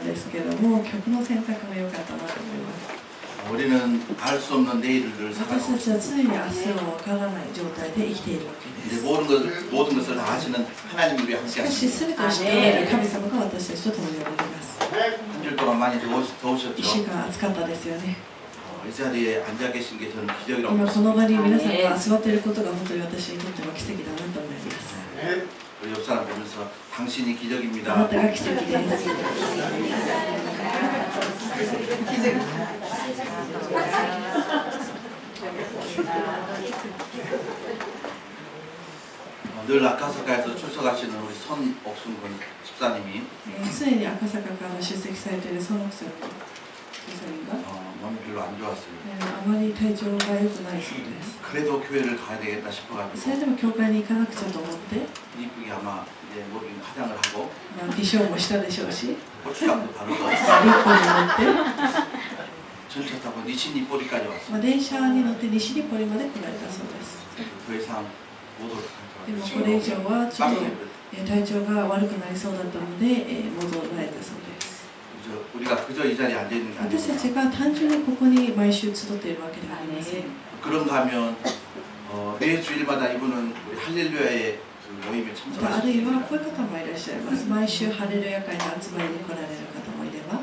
ですけども、曲の選択が良かったなと思います。 우리는 알 수 없는 내일을 私 살아가고 たちは常に明日をわからない状態で生きているわけで 이제 す。 모든 것을 다 하시는 하나님 우리 함께 しかし 하십니다. 全てを知っておられる神様が私たちと共におられます。 한 줄 동안 많이 1週 더우셨죠? 間暑かったですよね。 이 자리에 앉아 계신 게 저는 기적이라고 今こ 믿습니다. の場に皆さんが座っていることが本当に私にとっては奇跡だなと思います。 우리 옆 사람 보면서 당신이 あな 기적입니다. たが奇跡です。 늘 아카사카에서 출석하시는 우리 선옥순군 집사님이 常に赤坂から出席されている孫木さんと先生が 몸이 별로 안 좋았어요. あまり体調が良くないそうです。 그래도 교회를 가야 되겠다 そ 싶어가지고 れでも教会に行かなくちゃと思って、 이쁘게 아마 이제 머리 화장을 하고 化粧もしたでしょうし、リッ 고추장도 바르고 プに乗って、 전차 타고 니신이 꼬리까지 왔어요. 電車に乗って西日暮里まで来られたそうです。 더 이상 못 올 것 でも 같아요. これ以上はちょっ 깜짝 と 놀랐어요. 体調が悪くなりそうだったので戻られたそうです。 우리가 그저 이 자리에 앉아 있는 게 私た 아니고 ちが単純にここに毎週集っているわけではありません。 그런가 하면 매 주일마다 이분은 우리 할렐루야의 그 모임에 またあるい 참석하시는 はこういう方もいらっしゃいます。毎週ハレルヤ会に集まりに来られる方もいれば、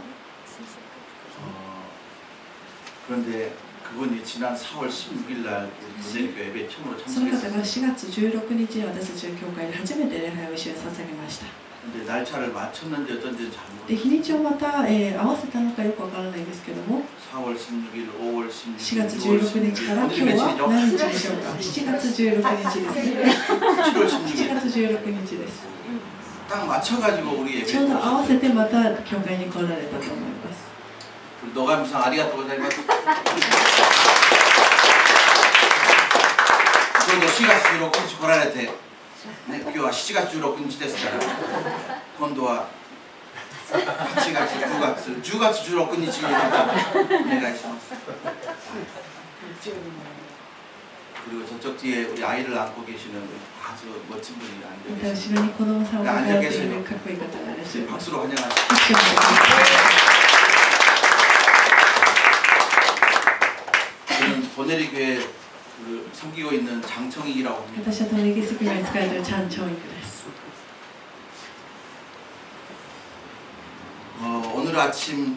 그런데 그분이 지난 4월 16일 날 우리 모델교 예배 처음으로 その方 참석했어요. が4月16日に私たちの教会で初めて礼拝を一緒に捧げました。 근데 날짜를 맞췄는지 어쩐지 잘 で、 모르겠어요. 日にちをまた、合わせたのかよくわからないですけども、 4월 16일, 5월 16일, 4月16日から 오늘이 今日は 며칠이죠? 何日でしょうか。7月16日ですね。 7월 7 16일 月16日です。 딱 맞춰가지고 우리 예배 ちょうど合わせてまた教会に来られたと思います。 너감상 아리가또 고자이마스. 저도 4月16日来られて、ね、今日は7月16日ですから今度は8月、9月、10月16日にまたお願いします。 그리고 저쪽 뒤에 우리 아이를 안고 계시는 아주 멋진 분이 また 앉아 後ろに子供さんを抱えているかっこいい方がいらっしゃい 계세요. ます。 박수로 환영하시죠. 拍手をお願いします。 저는 보네리 교회 그 섬기고 있는 장청익이라고 합니다. 私はトレギスクに使えているチャン・チョンイクです。 오늘 아침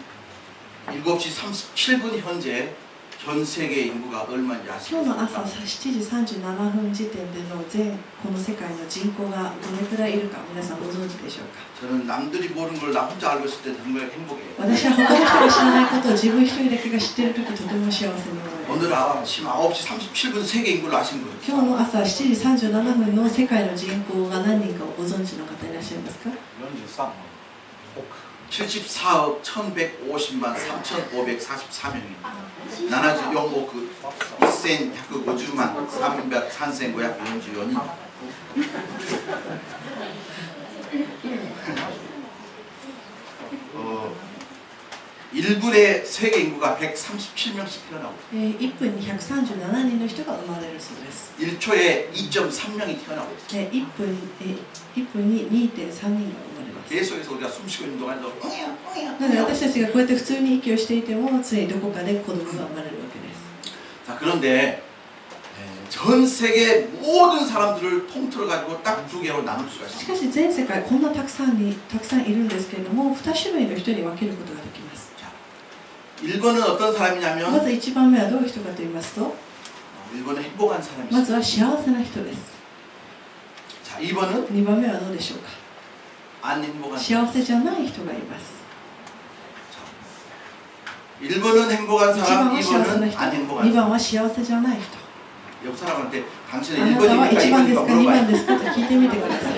7시 37분 현재 전 세계 인구가 얼마인지 今日の朝 아십니까? 7時37分時点での全この世界の人口がどれくらいいるか皆さんご存知でしょうか。 저는 남들이 모르는 걸 나 혼자 알고 있을 때 정말 행복해요. 私は他の人が知らないことを自分一人だけが知っているときとても幸せに思います。 오늘 아침 9시 37분 세계 인구를 아신 거예요. 今日の朝7時37分の世界の人口が何人かをご存知の方いらっしゃいますか。 74억 1150만 3544명입니다. 나나주 영국 1150만 33540원. 일 1분에 세계 인구가 137명씩 태어나고 1分に137人の人が生まれるそうです。 1초에 2.3명이 태어나고 있어요. 1分に 2.3 人が生まれます。 계속해서 우리가 숨쉬고 있는 동안에도 なので私たちがこうやって普通に息をしていても常にどこかで子供が生まれるわけです。 자, 그런데 전 세계 모든 사람들을 통틀어 가지고 딱 두 개로 나눌 수가 し 있습니다. かし全世界こんなたくさんいるんですけれども2種類の人に分けることができます。 1번은 어떤 ま 사람이냐면 ず1番目はどういう人かと言いますと 1번은 행복한 사람이 ま 있어요. ずは幸せな人です。 자, 2번은 2番目はどうでしょうか。 안 행복한 사람. 幸せじゃない人がいます。 1번은 행복한 1 사람, 番は幸せな 2번은 人、 안 2 행복한 番は幸せじゃない人。 사람. 옆 사람한테 あ 당신은 なたは 1번입니까? 1番ですか 2번입니까? 2番 물어봐요. ですかと聞いてみてください。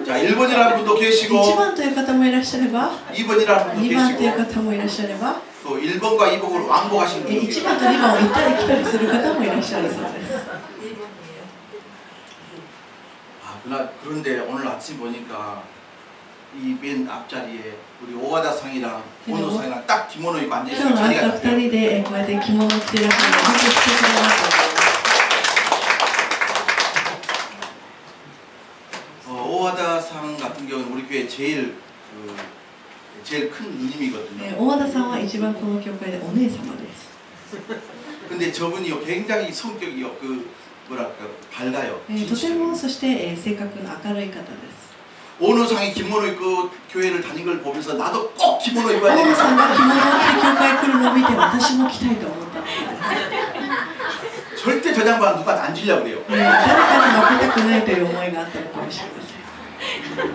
자, 1번이라는 분도 1 계시고 番という方もいらっしゃれば 2번이라는 분도 2番という 계시고 方もいらっしゃれば 또 1번과 2번으로 왕복하시는 분도 1 계시고 番と2番を行ったり来たりする方もいらっしゃるそうです。 그런데 오늘 아침 보니까 이 맨 앞자리에 우리 오와다 상이랑 네. 오노 상이랑 딱 기모노 입고 앉아 今 있으면 日の 자리가 朝 잡혀요. 2人でこうやって着物を着てらっしゃるので本当に素敵だなと思います。 오와다 상 같은 경우는 우리 교회 제일 큰 누님이거든요. 大和田さんは一番この教会でお姉様です。 근데 저분이요 굉장히 성격이요 뭐랄까 밝아요. とてもそして性格の明るい方です。 오노상이 기모노 입고 교회를 다닌 걸 보면서 나도 꼭 기모노 입어야 大野 되겠어. さんが着物を着て教会来るのを見て私も着たいと思ったので、 절대 저 양반 누가 앉으려고 그래요. 誰かに負けたくないという思いがあったのかもしれません。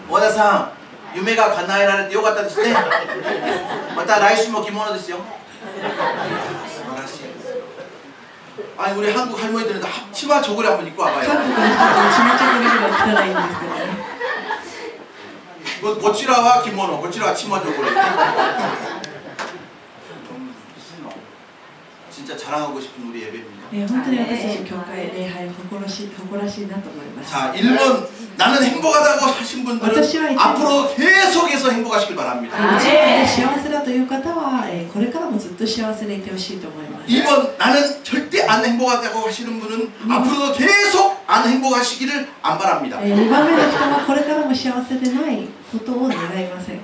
오와다 상夢が叶えられてよかったですね。また来週も着物ですよ。素晴らしい。 아니 우리 한국 할머니들은 다 치마 저고리 한번 입고 韓 와봐요. 国の人はちまちゃこりぐらい着たらいいんですけどね。 고치라와 기모노, 고치라와 치마 저고리. 진짜 자랑하고 싶은 우리 예배입니다. 本当に私たち教会礼拝誇らしいなと思います。 자, 1번 나는 행복하다고 하신 분들은 앞으로 계속해서 행복하시길 바랍니다. 人生で幸せだという方はこれからもずっと幸せでいてほしいと思います。 2번 나는 절대 안 행복하다고 하시는 분은 앞으로도 계속 안 행복하시기를 안 바랍니다. 2番目の人はこれからも幸せでないことを願いません。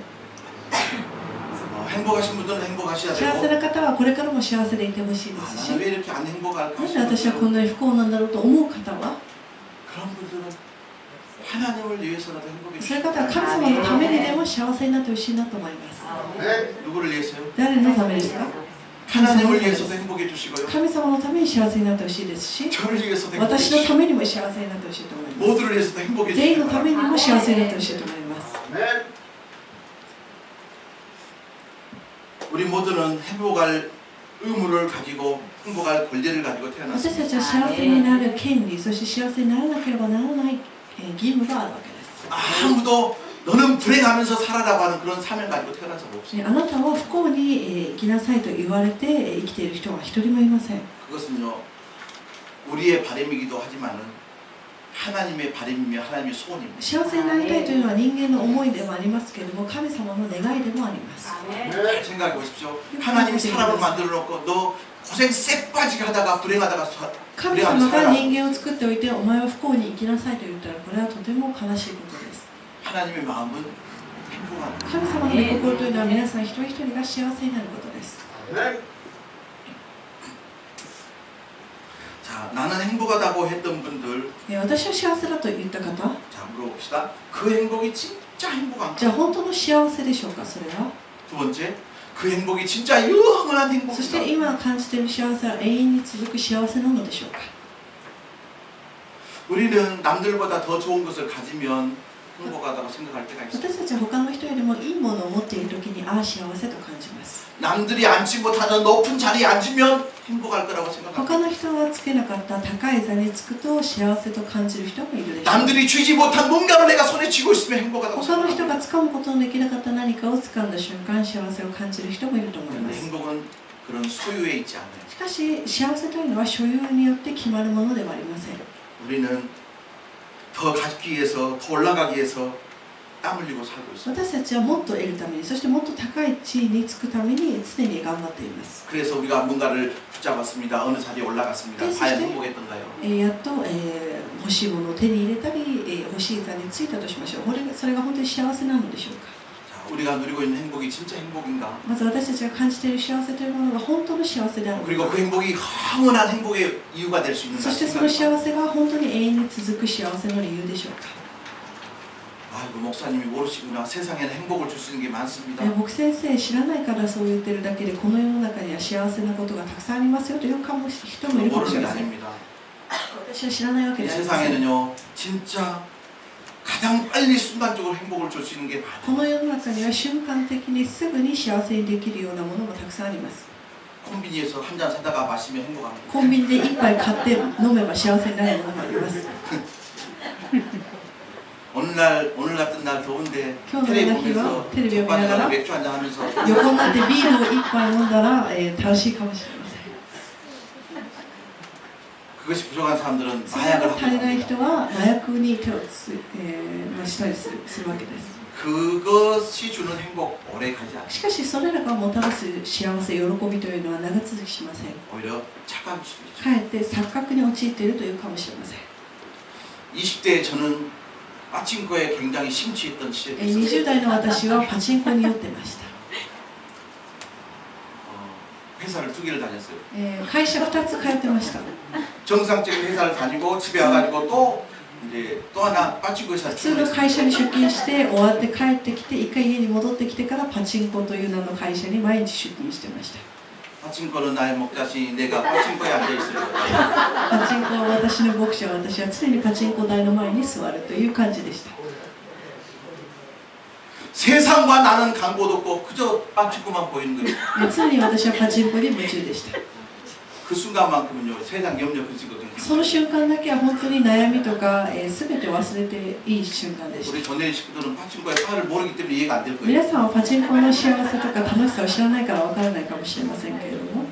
행복하신 분들은 행복하셔야 幸せ 되고 な方はこれからも幸せでいてほしいですし、 나는 왜 이렇게 안 행복할까 なんで 하시는 私はこ 분들은 んなに不幸なんだろうと思う方は、 그런 분들은 하나님을 위해서라도 행복해 そういう 주시기 方は神様のためにでも幸せになってほしいなと思います。 누구를 위해서요? 誰のためですか？ 하나님을 위해서도 행복해 주시고요. 神様のために幸せになってほしいですし、 저를 위해서도 행복해 私の 주시고 ためにも幸せになってほしいと思います。 모두를 위해서도 행복해 全員 주시기 のために 바랍니다. も幸せになってほしいと思います。 우리 모두는 행복할 의무를 가지고 행복할 권리를 가지고 私 태어났습니다. たちは幸せになる権利、そして幸せにならなければならない義務があるわけです。 아무도 너는 불행하면서 살아라고 하는 그런 사명 가지고 태어난 사람 없습니다. あなたは不幸に生きなさいと言われて生きている人は一人もいません。 그것은요 우리의 바람이기도 하지만은 하나님의 바람이며 하나님의 소원입니다. 幸せになりたいというのは人間の思いでもありますけれども、神様の願いでもあります。 잘 생각해 보십시오. 하나님이 사람을 만들어 놓고 너 고생 쎄빠지게 하다가 불행하다가 神様が人間を作っておいて、お前は不幸に生きなさいと言ったら、これはとても悲しいことです。 하나님의 마음은 행복한 神様の御心というのは皆さん一人一人が幸せになることです。 자, 나는 행복하다고 했던 분들 私は幸せだと言った方、 자, 물어봅시다. 그 행복이 진짜 행복한가? じゃあ本当の幸せでしょうか、それは。 두 번째, 그 행복이 진짜 영원한 そして 행복인가? 今感じている幸せは永遠に続く幸せなのでしょうか。 우리는 남들보다 더 좋은 것을 가지면 행복하다고 생각할 때가 있어요. 私たちは他の人よりもいいものを持っているときに、ああ幸せと感じます。 남들이 앉지 못하는 높은 자리에 앉으면 행복할 거라고 생각합니다. 他の人がつけなかった高い座につくと幸せと感じる人もいるでしょう。 남들이 쥐지 못한 뭔가를 내가 손에 쥐고 있으면 행복하다고 他の人 생각합니다. が掴むことのできなかった何かを掴んだ瞬間、幸せを感じる人もいると思いま 그런데 す。 행복은 그런 소유에 있지 않아요. しかし幸せというのは所有によって決まるものではありません。 우리는 더 갖기 위해서 더 올라가기 위해서 땀 흘리고 살고 있어요. 私たちはもっと得るために、そしてもっと高い地位につくために常に頑張っています。 그래서 우리가 뭔가를 붙잡았습니다. 어느 자리에 올라갔습니다. 네, 과연 진짜? 행복했던가요? やっと、欲しいものを手に入れたり、欲しい座についたとしましょう。それが本当に幸せなのでしょうか。 자, 우리가 누리고 있는 행복이 진짜 행복인가? まず私たちが感じている幸せというものが本当の幸せであるの 그리고 か。 그 행복이 영원한 행복의 이유가 될 수 있는가? そしてその幸せが本当に永遠に続く幸せの理由でしょうか。 아이고 목사님이 모르시구나. 세상에는 행복을 줄 수 있는 게 많습니다. 僕先生知らないからそう言ってるだけで、この世の中には幸せなことがたくさんありますよという人もいるかもしれ 모르는 게 ません。 아닙니다. 私は知らないわけ 이 ではありません。 세상에는요 진짜 가장 빨리 순간적으로 행복을 줄 수 있는 게 많아요. この世の中には瞬間的にすぐに幸せにできるようなものもたくさんあります。 콤비니에서 한 잔 사다가 마시면 행복합니다. コンビニで一杯買って飲めば幸せになるものもあります。 오늘 같은 날 더운데 겨울 테레비 날이와 보면서 테레비 첫반에 보다가 맥주 한잔 하면서 横になってビールを一杯飲んだら、楽しいかもしれません。 그것이 부족한 사람들은 それが 마약을 足りない 합니다. 人は麻薬に手をしたりするわけです。 그것이 주는 행복 오래 가지 않아요. しかしそれらがもたらす幸せ、喜びというのは長続きしません。 오히려 착각일 수도 있죠. かえって錯覚に陥っているというかもしれません。 20대에 저는 빠친코에 굉장히 심취했던 시절이 있어요. 20代の私はパチンコに酔ってました。 회사를 2개를 다녔어요. 会社2つ通ってました。 정상적인 회사를 다니고 집에 와가지고 또 이제 또 하나 빠친코 회사를 普通の 출근했어요. 会社に出勤して終わって帰ってきて一回家に戻ってきてからパチンコという名の会社に毎日出勤してました。 빠친코는 나의 목자신 내가 빠친코에 앉아있어요. パチンコは私の牧師は私は常にパチンコ台の前に座るという感じでした。 세상과 나는 광고도 없고 그저 빠친코만 보이는 거예요. 常に私はパチンコに夢中でした。 그 순간만큼은요 세상 염려 그치거든요. その瞬間だけは本当に悩みとか全て忘れていい瞬間でした。 우리 전내리 식구들은 빠친코의 파를 모르기 때문에 이해가 안 될 거예요. 皆さんはパチンコの幸せとか楽しさを知らないからわからないかもしれませんけれども、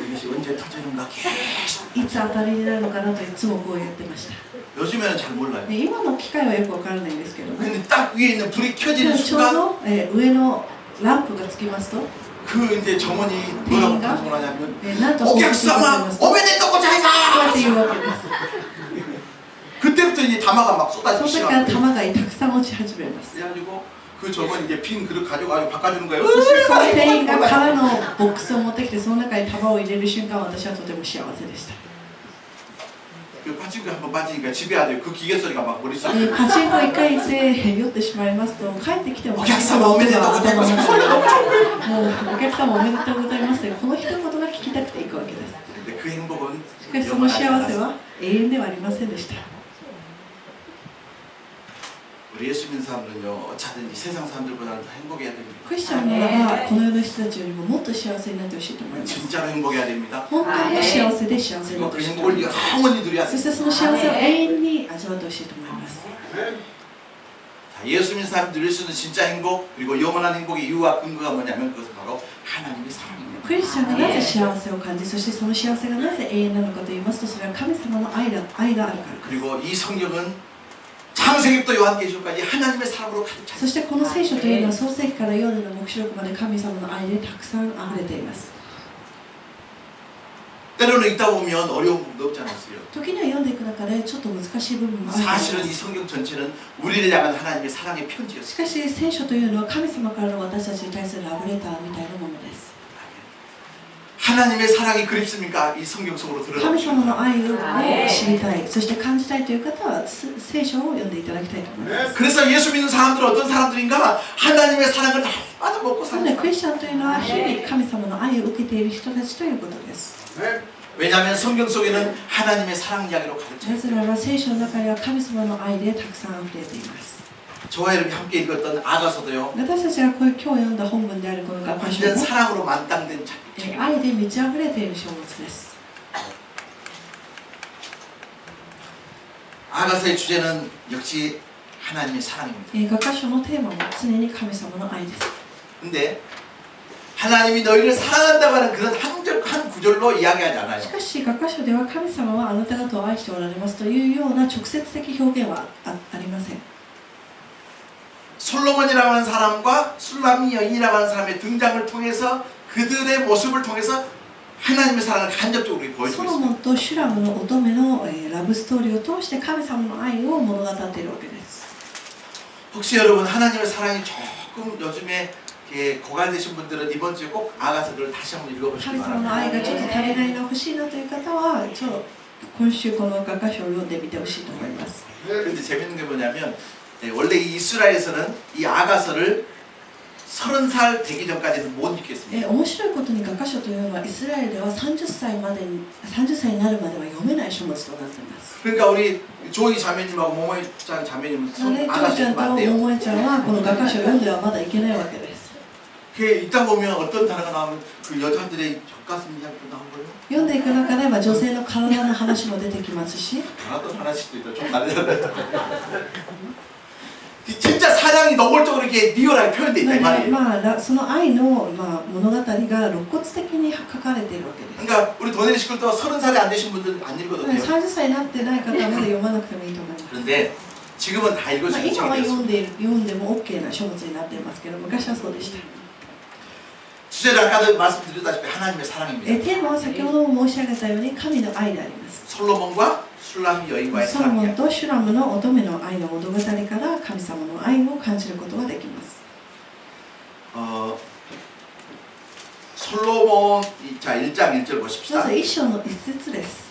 이것이 언제 터지는가 계속. いつ当たりになるのかなといつもこうやってました。 요즘에는 잘 몰라요. 今の機械はよくわからないんですけども、 근데 딱 위에 있는 불이 ち 켜지는 ょう 순간 ど上のランプがつきますと、 그 이제 점원이 뭐라고 방송을 하냐면 なんとそういうことになり 오객사마 ますと、こう 오메데토 やって 고자이마스 言うわけです。 그때부터 이제 담화가 막 その 쏟아지기 時から 시작해요. 玉がたくさん落ち始めます。 그래가지고 그 점원 이제 빈 그릇 가져가지고 바꿔주는 거예요. そしてその店員が 얼마나 空のボックスを持ってきてその中に玉を入れる瞬間、私はとても幸せでした。 그 빠친코 한번 빠지니까 집에 와도 그 기계 소리가 막 머릿속에 パチンコ1回行って酔ってしまいますと、帰ってきてもお客様おめでとうございますもうお客様おめでとうございますというこの一言が聞きたくていくわけです。 근데 그 행복은 しかしその幸せは永遠ではありませんでした。 우리 예수 믿는 사람들은요 어차든지 세상 사람들보다는 더 행복해야 됩니다. クリスチャンならばこの世の人たちよりももっと幸せになってほしいと思います。 진짜로 행복해야 됩니다. 本当の幸せで幸せにな 그리고 って 그 ほしいと 행복을 思います。 영원히 누려야 そ 돼요. してその幸せを永遠に味わってほしいと思います。 자, 예수 믿는 사람이 누릴 수 있는 진짜 행복 그리고 영원한 행복의 이유와 근거가 뭐냐면 그것은 바로 하나님의 사랑입니다. クリスチャンがなぜ幸せを感じ、そしてその幸せがなぜ永遠なのかと言いますと、それは神様の愛があるからです。 그리고 이 성경은 창세기부터 요한계시록까지 하나님의 사랑으로 가득 차 そしてこの聖書というのは創世記からヨハネの黙示録まで神様の愛でたくさん溢れています。 때로는 읽다 보면 어려운 부분도 없지 않았어요. 時には読んでいく中でちょっと難しい部分もあると思いま 사실은 이 す。 성경 전체는 우리를 향한 하나님의 사랑의 し 편지였어요. かし聖書というのは神様からの私たちに対するラブレターみたいなものです。 하나님의 사랑이 그립습니까? 이 성경 속으로 神 들어가시면 様の愛を知りたい、そして感じたいという方は聖書を読んでいただきたいと思います。 그래서 예수 믿는 사람들은 어떤 사람들인가? 하나님의 사랑을 날마다 먹고 なので 사는 クリスチャンというのは日々神様の愛を受けている人たちということです。 왜냐하면 성경 속에는 하나님의 사랑 이야기로 가득 차 な 있어요. ぜなら聖書の中には神様の愛でたくさん溢れています。 저와 여러분이 함께 읽었던 아가서도요. 私たちが今日読んだ本文であるこの学書 완전 も 사랑으로 만땅된 책. 愛で満ち溢れている書物です。 아가서의 주제는 역시 하나님의 사랑입니다. 学書のテーマも常に神様の愛です。 근데 하나님이 너희를 사랑한다고 하는 그런 한 구절로 이야기하지 し 않아요. かし学書では神様はあなた方を愛しておられますというような直接的表現は ありません。 솔로몬이라고 하는 사람과 술람미 여인이라고 하는 사람의 등장을 통해서 그들의 모습을 통해서 하나님의 사랑을 간접적으로 ソ 보여주고 ロ 있습니다. モンとシュラムの乙女のラブストーリーを通して神様の愛を物語っているわけです。 혹시 여러분 하나님의 사랑이 조금 요즘에 이렇게 고갈되신 분들은 이번 주에 꼭 아가서를 다시 한번 읽어보시기 神様の愛がちょっと 바랍니다. 足りないな欲しいなという方は今週この学書を読んでみてほしいと思います。 그런데 재밌는 게 뭐냐면 원래 이 이스라엘에서는 이 아가서를 30살 되기 전까지는 못 읽겠습니다. 面白いことに学書というのはイスラエルでは30歳になるまでは読めない書物となっています。 그러니까 우리 조이 자매님하고 모모이 자매님은 なのでジョーちゃ 아가서 んと 안 돼요. 桃江ちゃんはこの学書を読んではまだいけないわけです。 그게 읽다 보면 어떤 단어가 나오면 그 여자들의 젖가슴 이야기도 나오고요. 読んでいく中で女性の体の話も出てきますし、 하나도 하나씩도 있다. 좀 다르잖아요. 진짜 사랑이 노골적으로 이렇게 리얼하게 표현돼 있다 이 말이에요. まあその愛の物語が露骨的に書かれているわけです。 그러니까 우리 도네리 시끌도 30살이 안 되신 분들은 안 읽어도 돼요. 30歳になってない方はまだ読まなくてもいいと思います。 그런데 지금은 다 まあ 읽어주는 今は 책이 読 되었습니다. んでも OK な書物になっていますけど、昔はそうでした。 주제를 아까도 말씀드렸다시피 하나님의 사랑입니다. テーマは先ほども申し上げたように神の愛であります。 솔로몬과 술람이 여인과의 ソロモン 사랑이야. とシュラムの乙女の愛の物語から神様の愛を感じることができます。 솔로몬 자 1장 1절 ま 보십시다. ず一章の一節です。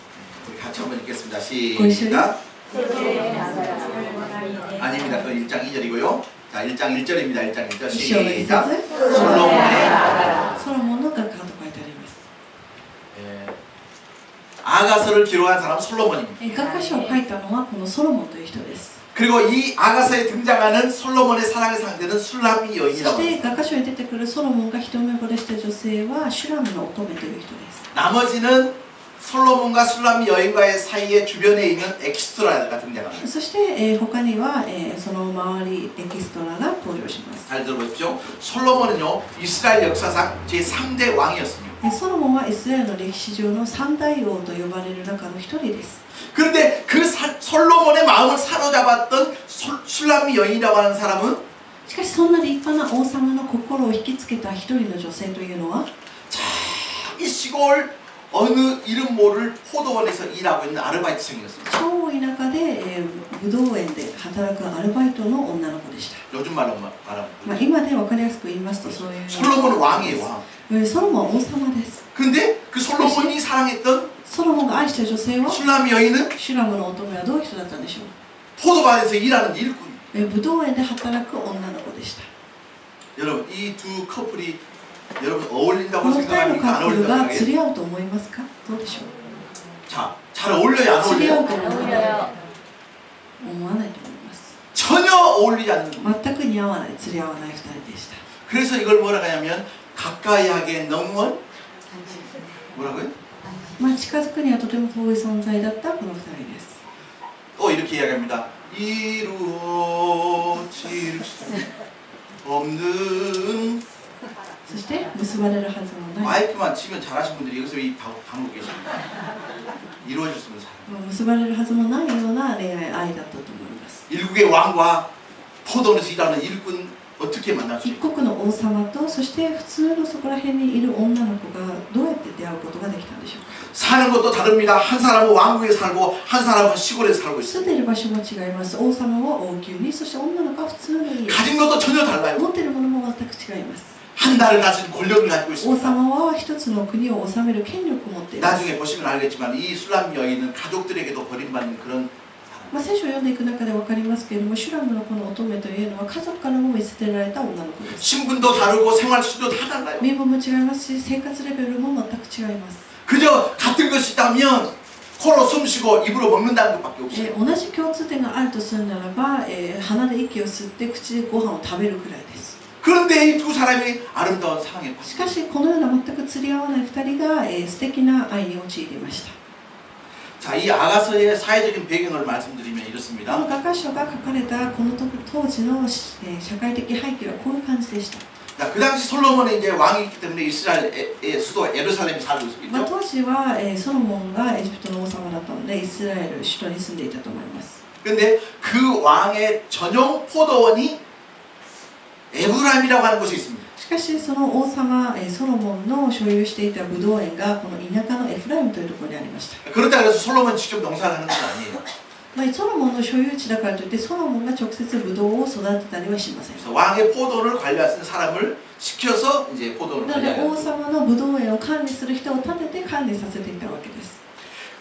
우리 같이 한번 읽겠습니다. 고이시요? 시작. 아닙니다. 그 1장 2절이고요. 자 1장 1절입니다. 1장 1절 一章の一 시작. 節。 솔로몬의 ソロモンの画家と書いてあります。 아가서를 기록한 사람은 솔로몬입니다. 画家書を書いたのはこのソロモンという人です。 그리고 이 아가서에 등장하는 솔로몬의 사랑의 상대는 술람이 そ 여인이라고 して 합니다. 画家書に出てくるソロモンが一目惚れした女性はシュラムの乙女という人です。 나머지는 솔로몬과 술람이 여인과의 사이에 주변에 있는 엑스트라가 등장합니다. そして、他には、その周りエキストラが登場します。 잘 들어보십시오. 솔로몬은요 이스라엘 역사상 제3대 왕이었습니다. ソロモンはイスラエルの歴史上の三大王と呼ばれる中の一人です。 그런데 그 솔로몬의 마음을 사로잡았던 술람이 여인이라고 하는 사람은 しかしそんな立派な王様の心を引きつけた一人の女性というのは 이 시골 어느 이름 모를 포도원에서 일하고 있는 아르바이트생이었습니다. 超田舎で、ブドウ園で働くアルバイトの女の子でした。 요즘 말로 말하면 今で分かりやすく言いますとそういう 솔로몬은 왕이에요. 왕. ソロモンは王様です。 근데 그 솔로몬이 사랑했던 ソロモンが愛した女性は 술람이 여인은 シュラムの乙女はどういう人だったんでしょう。 포도밭에서 일하는 일꾼. ブドウ園で働く女の子でした。 여러분 이 두 커플이 여러분 어울린다고 この二人の 생각합니까? カ 안 ップルが 어울린다고 釣 생각해요? り合うと思いますか。どうでしょう。 자, 잘 어울려요? 안 釣り合 어울려요? うと思います思わないと思います。 전혀 어울리지 않는 全く似合わない、釣り合わない二人でした。 그래서 이걸 뭐라 하냐면 가까이 하기엔 너무 뭐라고요? 近づくにはとても遠い存在だったこの二人です。 또 이렇게 이야기합니다. 이루어질 수 없는 そして結ばれるはずもない。 마이크만 치면 잘하신 분들이 여기서 이 방금 계십니다. 이루어질 수 없는 사랑. 結ばれるはずもないような恋愛愛だったと思います。 일국의 왕과 포도원에서 일하는 일꾼 어떻게 만날 수 一 있을까? 国の王様とそして普通のそこら辺にいる女の子がどうやって出会うことができたんでしょうか。 사는 것도 다릅니다. 한 사람은 왕궁에 살고 한 사람은 시골에서 살고 住 있어요. んでいる場所も違います。王様は王宮に、そして女の子は普通の家。 가진 것도 전혀 달라요. 持っているものも全く違います。 한 나라를 가진 권력을 가지고 王 있습니다. 様は一つの国を治める権力を持っています。 나중에 보시면 알겠지만 이 술람 여인은 가족들에게도 버림받는 그런 聖書を読んでいく中で分かりますけれども、シュラムのこの乙女というのは家族からも見捨てられた女の子です。 신분도 다르고 생활 수도 다 달라요. 身分も違いますし、生活レベルも全く違います。 그저 같은 것이 있다면 코로 숨쉬고 입으로 먹는다는 것밖에 없어요. 同じ共通点があるとするならば、鼻で息を吸って口でご飯を食べるくらいです。 그런데 이 두 사람이 아름다운 사랑에 し 빠졌어요. かしこのような全く釣り合わない2人が、素敵な愛に陥りました。 자, 이 아가서의 사회적인 배경을 말씀드리면 こ 이렇습니다. の画家書が書かれたこの当時の、社会的背景はこういう感じでした。 자, 그 당시 솔로몬이 이제 왕이기 때문에 이스라엘의 수도 예루살렘에 살고 있었겠죠. 当時は、ソロモンがエジプトの王様だったのでイスラエル首都に住んでいたと思います。 근데 그 왕의 전용 포도원이 에브라임이라고 하는 곳에 있습니다. しかしその王様、ソロモンの所有していたブドウ園がこの田舎のエフライムというところにありました。 그렇다고 해서 솔로몬이 직접 농사를 하는 건 아니에요. ソロモンの所有地だからといってソロモンが直接ブドウを育てたりはしません。 그래서 왕의 포도원을 관리할 수 있는 사람을 시켜서 이제 포도원을 なので王 관리하는 様のブドウ園を管理する人を立てて管理させていたわけです。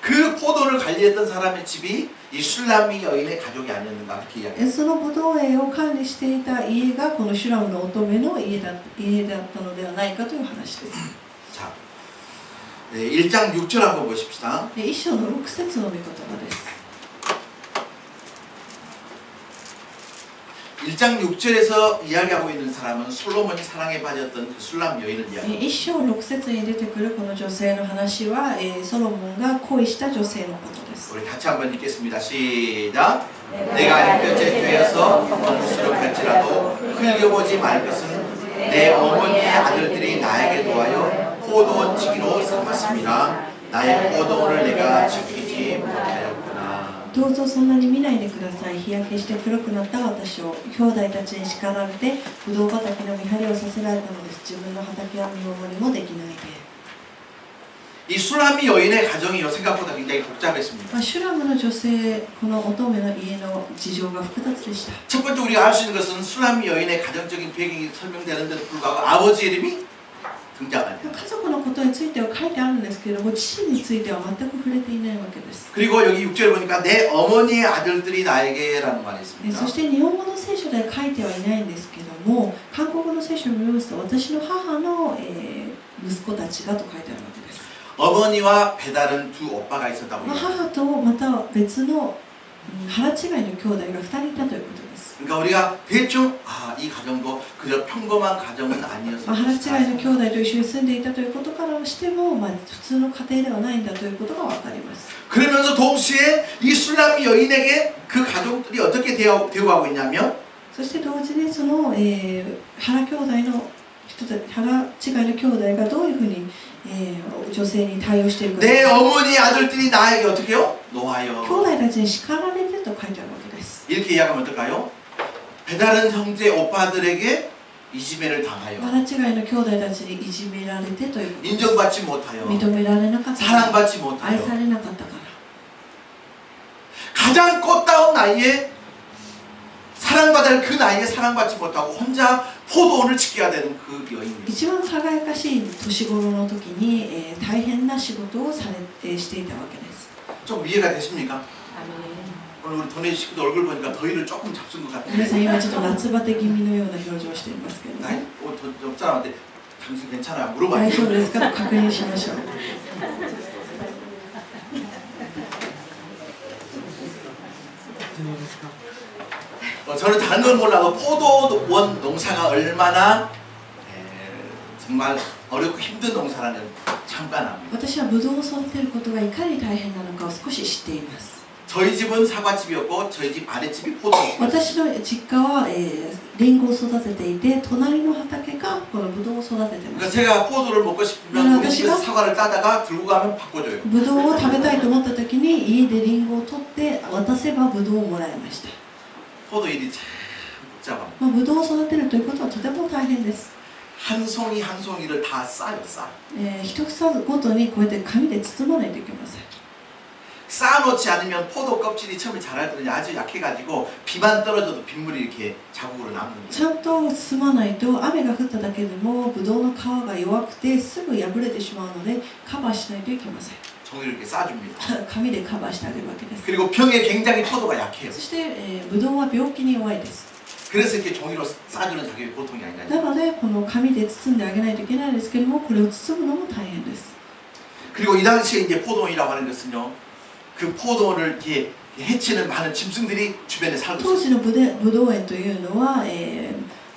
그 포도를 관리했던 사람의 집이 이 술람이 여인의 가족이 아니었는가 그렇게 이야기해요. そのブドウ園を管理していた家がこのシュラムの乙女の家だったのではないかという話です。 자, 네, 1장 6절 한번 보십시다. 一章の6節の御言葉です。 1장 6절에서 이야기하고 있는 사람은 솔로몬이 사랑에 빠졌던 그 술람 여인을 이야기합니다. 一章6節に出てくるこの女性の話は、ソロモンが恋した女性のことです。 우리 같이 한번 읽겠습니다. 시작. 내가 햇볕에 뛰어서 번스럽할지라도 흘려보지 말 것은 내 어머니의 아들들이 나에게 도와여 포도원 지기로 삼았습니다. 나의 포도원을 내가 지키지 못하였구나. どうぞそんなに見ないでください。日焼けして黒くなった私を兄弟たちに叱られてブドウ畑の見張りをさせられたのです。自分の畑は見守りもできないで。 이 술람미 여인의 가정이요 생각보다 굉장히 복잡했습니다. シュラムの女性、この乙女の家の事情が複雑でした。 첫 번째 우리가 알 수 있는 것은 술람미 여인의 가정적인 배경이 설명되는데도 불구하고 아버지 이름이 등장합니다. 家族のことについては書いてあるんですけれども、父については全く触れていないわけです。 그리고 여기 6절 보니까 내 어머니의 아들들이 나에게라는 말이 そ 있습니다. して日本語の聖書では書いてはいないんですけども、韓国語の聖書を見ますと、私の母の、息子たちがと書いてあるわけです。 어머니와 배다른 두 오빠가 있었다고 母とまた別の腹違いの兄弟が2人いたということです。 그러니까 우리가 대충 이 가정도 그저 평범한 가정은 腹違い 아니었습니다. の兄弟と一緒に住んでいたということからしても、普通の家庭ではないんだということが分かります。 그러면서 동시에 이 술람미 여인에게 그 가족들이 어떻게 대우하고 있냐면 そして同時にその、腹兄弟の人たち、腹違いの兄弟がどういうふうに、女性に対応しているか。 내 어머니 아들들이 나에게 어떻게 해요? 놓아요. 兄弟たちに叱られてと書いてあるわけです。 이렇게 이야기하면 어떨까요? 배다른 형제 오빠들에게 이지매를 당하여 腹違いの兄弟たちにいじめられてということです。 인정받지 못하여 認められなかったから、 사랑받지 愛 못하여 されなかったから。 가장 꽃다운 나이에 사랑받을 그 나이에 사랑받지 못하고 혼자 포도원을 지켜야 되는 그 여인입니다. 一番輝かしい年頃の時に、大変な仕事をしていたわけです。 좀 이해가 되십니까? 오늘 우리 도네 식구도 얼굴 보니까 더위를 조금 잡순 것 皆さん 같아요. 今ちょっと夏バテ気味のような表情をしていますけれども、 나이 옆 사람한테 당신 괜찮아요? 大 물어봐요. 丈夫ですかと確認しましょう。 저는 다른 건 몰라도 포도원 농사가 얼마나 정말 어렵고 힘든 농사라는 잠깐 압니다. 私はブドウを育てることがいかに大変なのかを少し知っています。 저희 집은 사과집이었고 저희 집 아랫집이 포도원이었어요. 私の実家は、リンゴを育てていて、隣の畑がこのブドウを育ててま 그러니까 す。 제가 포도를 먹고 싶으면 우리 집에서 사과를 따다가 들고 가면 바꿔줘요. ブドウを食べたいと思った時に家でリンゴを取って渡せばブドウをもらいました。 포도 일이 참 복잡합니다. ブドウを育てるということはとても大変です。 한 송이 한 송이를 다 싸요, 싸. 一房ごとにこうやって紙で包まないといけません。 쌓아놓지 않으면 포도 껍질이 처음에 자랄 때는 아주 약해가지고 비만 떨어져도 빗물이 이렇게 자국으로 남는 ちゃんと包まないと雨が降っただけでもブドウの皮が弱くてすぐ破れてしまうのでカバーしないといけません。 종이를 이렇게 싸줍니다. 紙でカバーしてあげるわけです。 그리고 병에 굉장히 포도가 약해요. そして、ブドウは病気に弱いです。 그래서 이렇게 종이로 싸주는 작업이 보통이 아니라 なのでこの紙で包んであげないといけないんですけども、これを包むのも大変です。 그리고 이 당시에 이제 포도원이라고 하는 것은요, 그 포도원을 이렇게 해치는 많은 짐승들이 주변에 살고 当 있어요. 時のブドウ園というのは、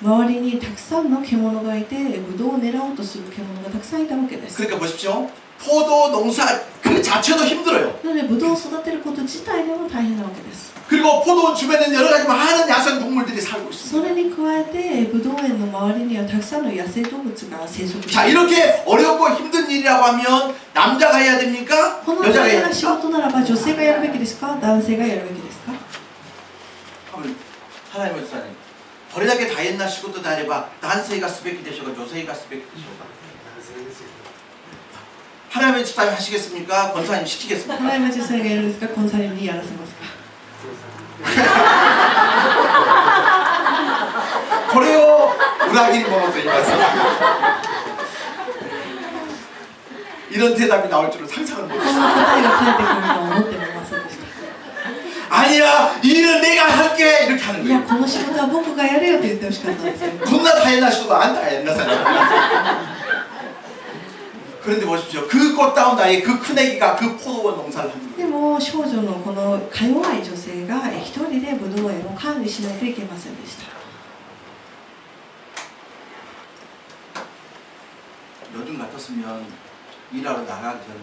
周りにたくさんの獣がいて、ブドウを狙おうとする獣がたくさんいたわけです。 그러니까 보십시오. 포도 농사 그 자체도 힘들어요. なのでブドウを育てること自体でも大変なわけです。 그리고 포도원 주변에는 여러 가지 많은 야생 동물들이 살고 そ 있습니다. れに加えてブドウ園の周りにはたくさんの野生動物が生息してい 자, ます。 이렇게 어렵고 힘든 일이라고 하면 남자가 해야 됩니까? この 여자가 大 해야 変な仕 됩니까? 事ならば女性がやるべきですか、男性がやるべきですか。 하면 하나님의 사님 버리다게 다 옛날仕事であれば 男性がすべきでしょうか 女性がすべきでしょうか 하나님의 집사님 하시겠습니까? 권사님 시키겠습니까? 花山女性がやるんですか、コンサルにやらせますか。 これを 裏切り者と言います 이런 대답이 나올 줄은 상상을 こん 못했어요. な答えが返ってくるとは思ってもいませんでした。 아니야, 이 일은 내가 할게 이렇게 하는 いや、 거예요. この仕事は僕がやるよって言ってほしかったんですよ。 존나 다 옛날 시도 안 다 옛날 사람. 그런데 보십시오. 그 꽃다운 나이에 그 큰애기가 그 포도원 농사를 합니다. でも少女のこのか弱い女性が一人でブドウ園を管理しないといけませんでした。 요즘 같았으면 일하러 나가기 전에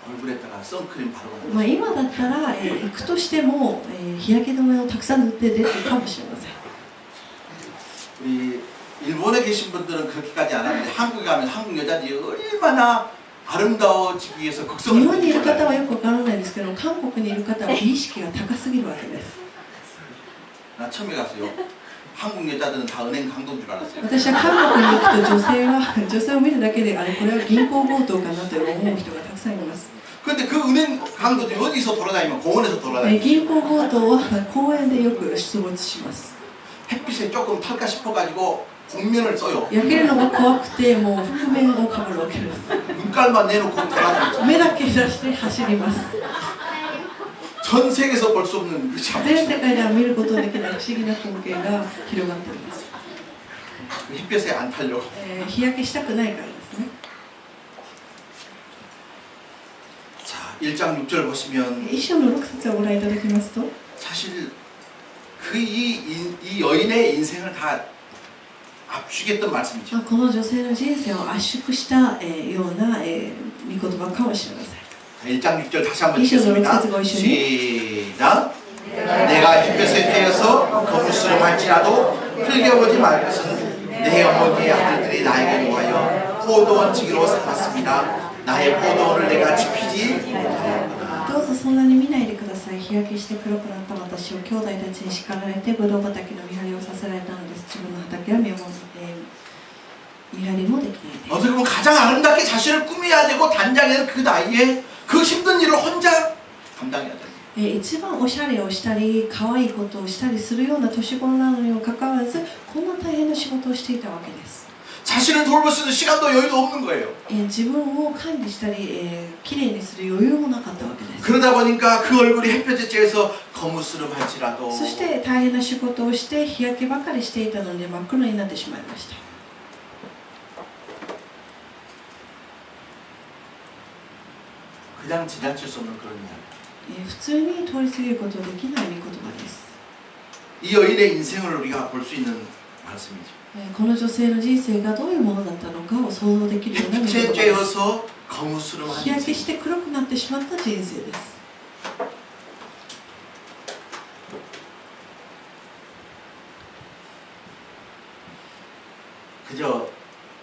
얼굴에다가 선크림 바르고 まあ今だったら、行くとしても、日焼け止めをたくさん塗って出てるかもしれません。 우리 일본에 계신 분들은 그렇게까지 안 하는데 한국에 가면 한국 여자들이 얼마나 아름다워지기 위해서 日 극성을 本にいる方 부리잖아요. はよくわからないですけど、韓国にいる方は美意識が高すぎるわけです。 나 처음에 갔어요. 한국 여자들은 다 은행 강도인 줄 알았어요. 私は韓国に行くと女性を見るだけであれこれは銀行強盗かなと思う人がたくさんいます。 그런데 그 은행 강도들이 어디서 돌아다니면 공원에서 돌아다니고 銀行強盗は公園でよく出没します。 햇빛에 조금 탈까 싶어가지고 복면을 써요. 焼けるのが怖くてもう覆面をかぶるわけです。 눈깔만 내놓고 돌아다니죠. 目だけ出して走ります。 전 세계에서 볼 수 없는 그 참. 全世界では見ることのできない不思議な光景が広がっています。 햇볕에 안 타려고. 日焼けしたくないからですね。 자, 1장 6절 보시면 一章の6節をご覧いただきますと、 사실 그 이 여인의 인생을 다 압축했던 말씀이죠. この女性の人生を圧縮したような御言葉かもしれません。 1장 6절 다시 한번 一章の6 읽겠습니다. 節ご一緒に。 시작. 내가 햇볕에 쬐어서 거무스름할지라도 흘겨보지 말 것은 내 어머니의 아들들이 나에게 모하여 포도원치기로 삼았습니다. 나의 포도원을 내가 지피지 못하였구나. どうぞそんなに見ないでください。日焼けして黒くなった私を兄弟たちに叱られてブドウ畑の見張りをさせられたのです。自分の畑は見張りもできないで。 어떻게 보면 가장 아름답게 자신을 꾸며야 되고 단장해야 되는 그 나이에 그 힘든 일을 혼자 감당해야 돼요. 一番おしゃれをしたり可愛いことをしたりするような年頃なのにもかかわらずこんな大変な仕事をしていたわけです。 자신을 돌볼 수 있는 시간도 여유도 없는 거예요. 自分を管理したり、きれいにする余裕もなかったわけです。 그러다 보니까 그 얼굴이 햇볕에 쬐서 거무스름할지라도 そして大変な仕事をして日焼けばかりしていたので真っ黒になってしまいました。 그냥 지나칠 수 없는 그런 이야기. 普通に通り過ぎることができない御言葉です。 이 여인의 인생을 우리가 볼 수 있는 말씀이죠. この女性の人生がどういうものだったのかを想像できるような御言 햇빛에 葉です。 쬐어서 거무스름한 日焼け 인생. して黒くなってしまった人生です。 그저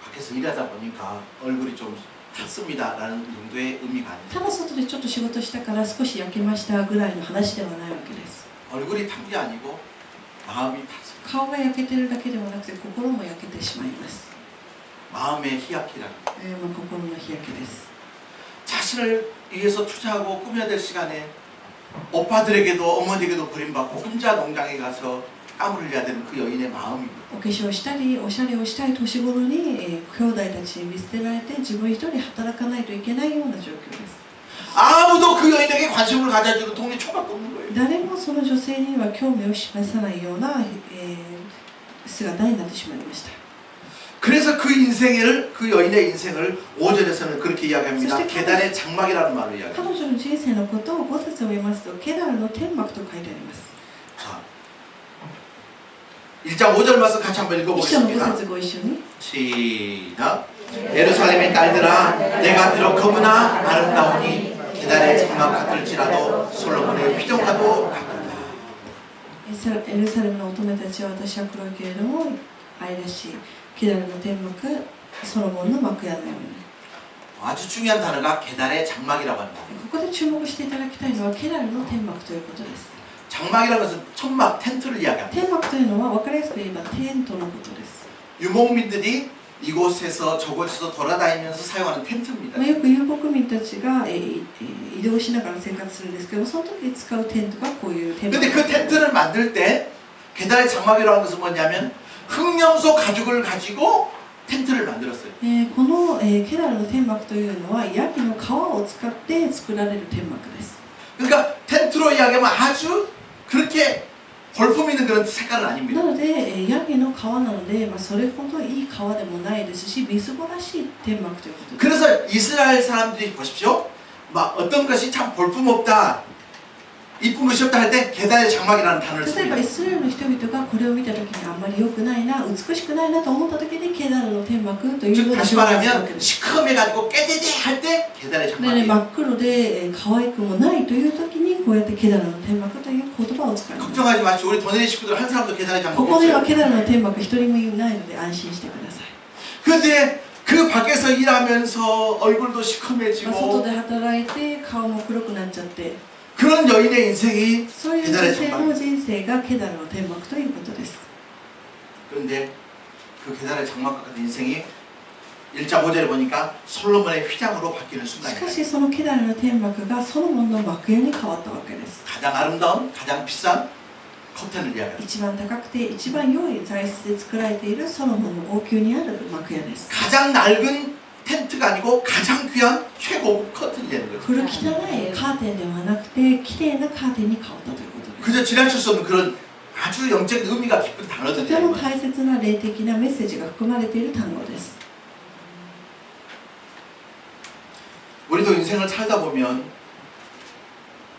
밖에서 일하다 보니까 얼굴이 좀 탔습니다라는 정도의 의미가 아니에요. ただ外でちょっと仕事したから少し焼けましたぐらいの話ではないわけです。 얼굴이 탄 게 아니고 마음이 탔어요. 顔が焼けてるだけではなくて心も焼けてしまいます。 마음의 희약이라는. 心の日焼けです。 자신을 위해서 투자하고 꾸며야 될 시간에 오빠들에게도 어머니에게도 버림받고 혼자 농장에 가서 땀을 흘려야 되는 그 여인의 마음입니다. お化粧したりおしゃれをしたい年頃に、兄弟たちに見捨てられて自分一人働かないといけないような状況です。 아무도 그 여인에게 관심을 가져주는 동네 초밖에 없는 거예요. 誰もその女性には興味を示さないような、姿になってしまいました。 그래서 그 인생을 그 여인의 인생을 5절에서는 그렇게 이야기합니다. 계단의 장막이라는 말로 彼 이야기합니다. 女の人生のことを5節を読みますとケダルの天幕と書いてあります。 자, 1장 5절 말씀 같이 한번 一章の5 읽어보겠습니다. 節ご一緒に。 시작. 예루살렘의 딸들아 내가 비록 거무나 아름다우니 계단의 장막 같을지라도 솔로몬의 휘정과도 같다. エルサレムの乙女たちは私は黒いけれども愛らしい。ケダルの天幕、ソロモンの幕屋のように。 아주 중요한 단어가 계단의 장막이라고 합니다. ここで注目していただきたいのはケダルの天幕ということです。 장막이라는 것은 천막, 텐트를 이야기합니다. 天幕というのは分かりやすく言えばテントのことです。 유목민들이 이곳에서 저곳에서 돌아다니면서 사용하는 텐트입니다. よく遊牧民たちが移動しながら生活するんですけども、その時に使うテントがこういうテント。 근데 그 텐트를 만들 때 계단의 장막이라는 것은 뭐냐면 흑염소 가죽을 가지고 텐트를 만들었어요. このケダルの天幕というのはヤギの皮を使って作られる天幕です。 그러니까 텐트로 이야기하면 아주 그렇게 볼품 있는 그런 색깔은 な 아닙니다. のでヤギの皮なので、それほどいい皮でもないですし、みすぼらしい天幕ということです。 그래서 이스라엘 사람들이 보십시오. 막 어떤 것이 참 볼품 없다, 이쁜 것이 없다 할 때 계단의 장막이라는 단어를 例えば 씁니다. イスラエルの人々がこれを見た時にあんまり良くないな、美しくないなと思った時にケダルの天幕という 즉 のを 다시 表現するわ 말하면 けです。 시커매가지고 깨재재 할 때 계단의 で、 장막이에요. 真っ黒で可愛くもないという時にこうやってケダルの天幕という言葉を使います。 걱정하지 마시고 우리 도네리 식구들 한 사람도 계단의 장막 ここには 없어요. ケダルの天幕一人もいないので安心してください。 그런데 그 밖에서 일하면서 얼굴도 まあ外 시커매지고 で働いて顔も黒くなっちゃって 그런 여인의 인생이 そういう女性の人生がケダルの天幕ということです。 그런데 그 계달의 장막 같은 인생이 1장 5절에 보니까 솔로몬의 휘장으로 바뀌는 し 순간이다. かしそのケダルの天幕がソロモンの幕屋に変わったわけです。 가장 아름다운 가장 비싼 커튼을 이야기합니다. 一番高くて一番良い材質で作られているソロモンの王宮にある幕屋です。 가장 낡은 텐트가 아니고 가장 귀한 최고급 커튼이 되는 거죠. 古汚いカーテンではなくて綺麗なカーテンに変わったということです。 그저 지나칠 수 없는 그런 아주 영적 의미가 깊은 と 단어들이에요. ても大切な霊的なメッセージが含まれている単語です。 우리도 인생을 살다 보면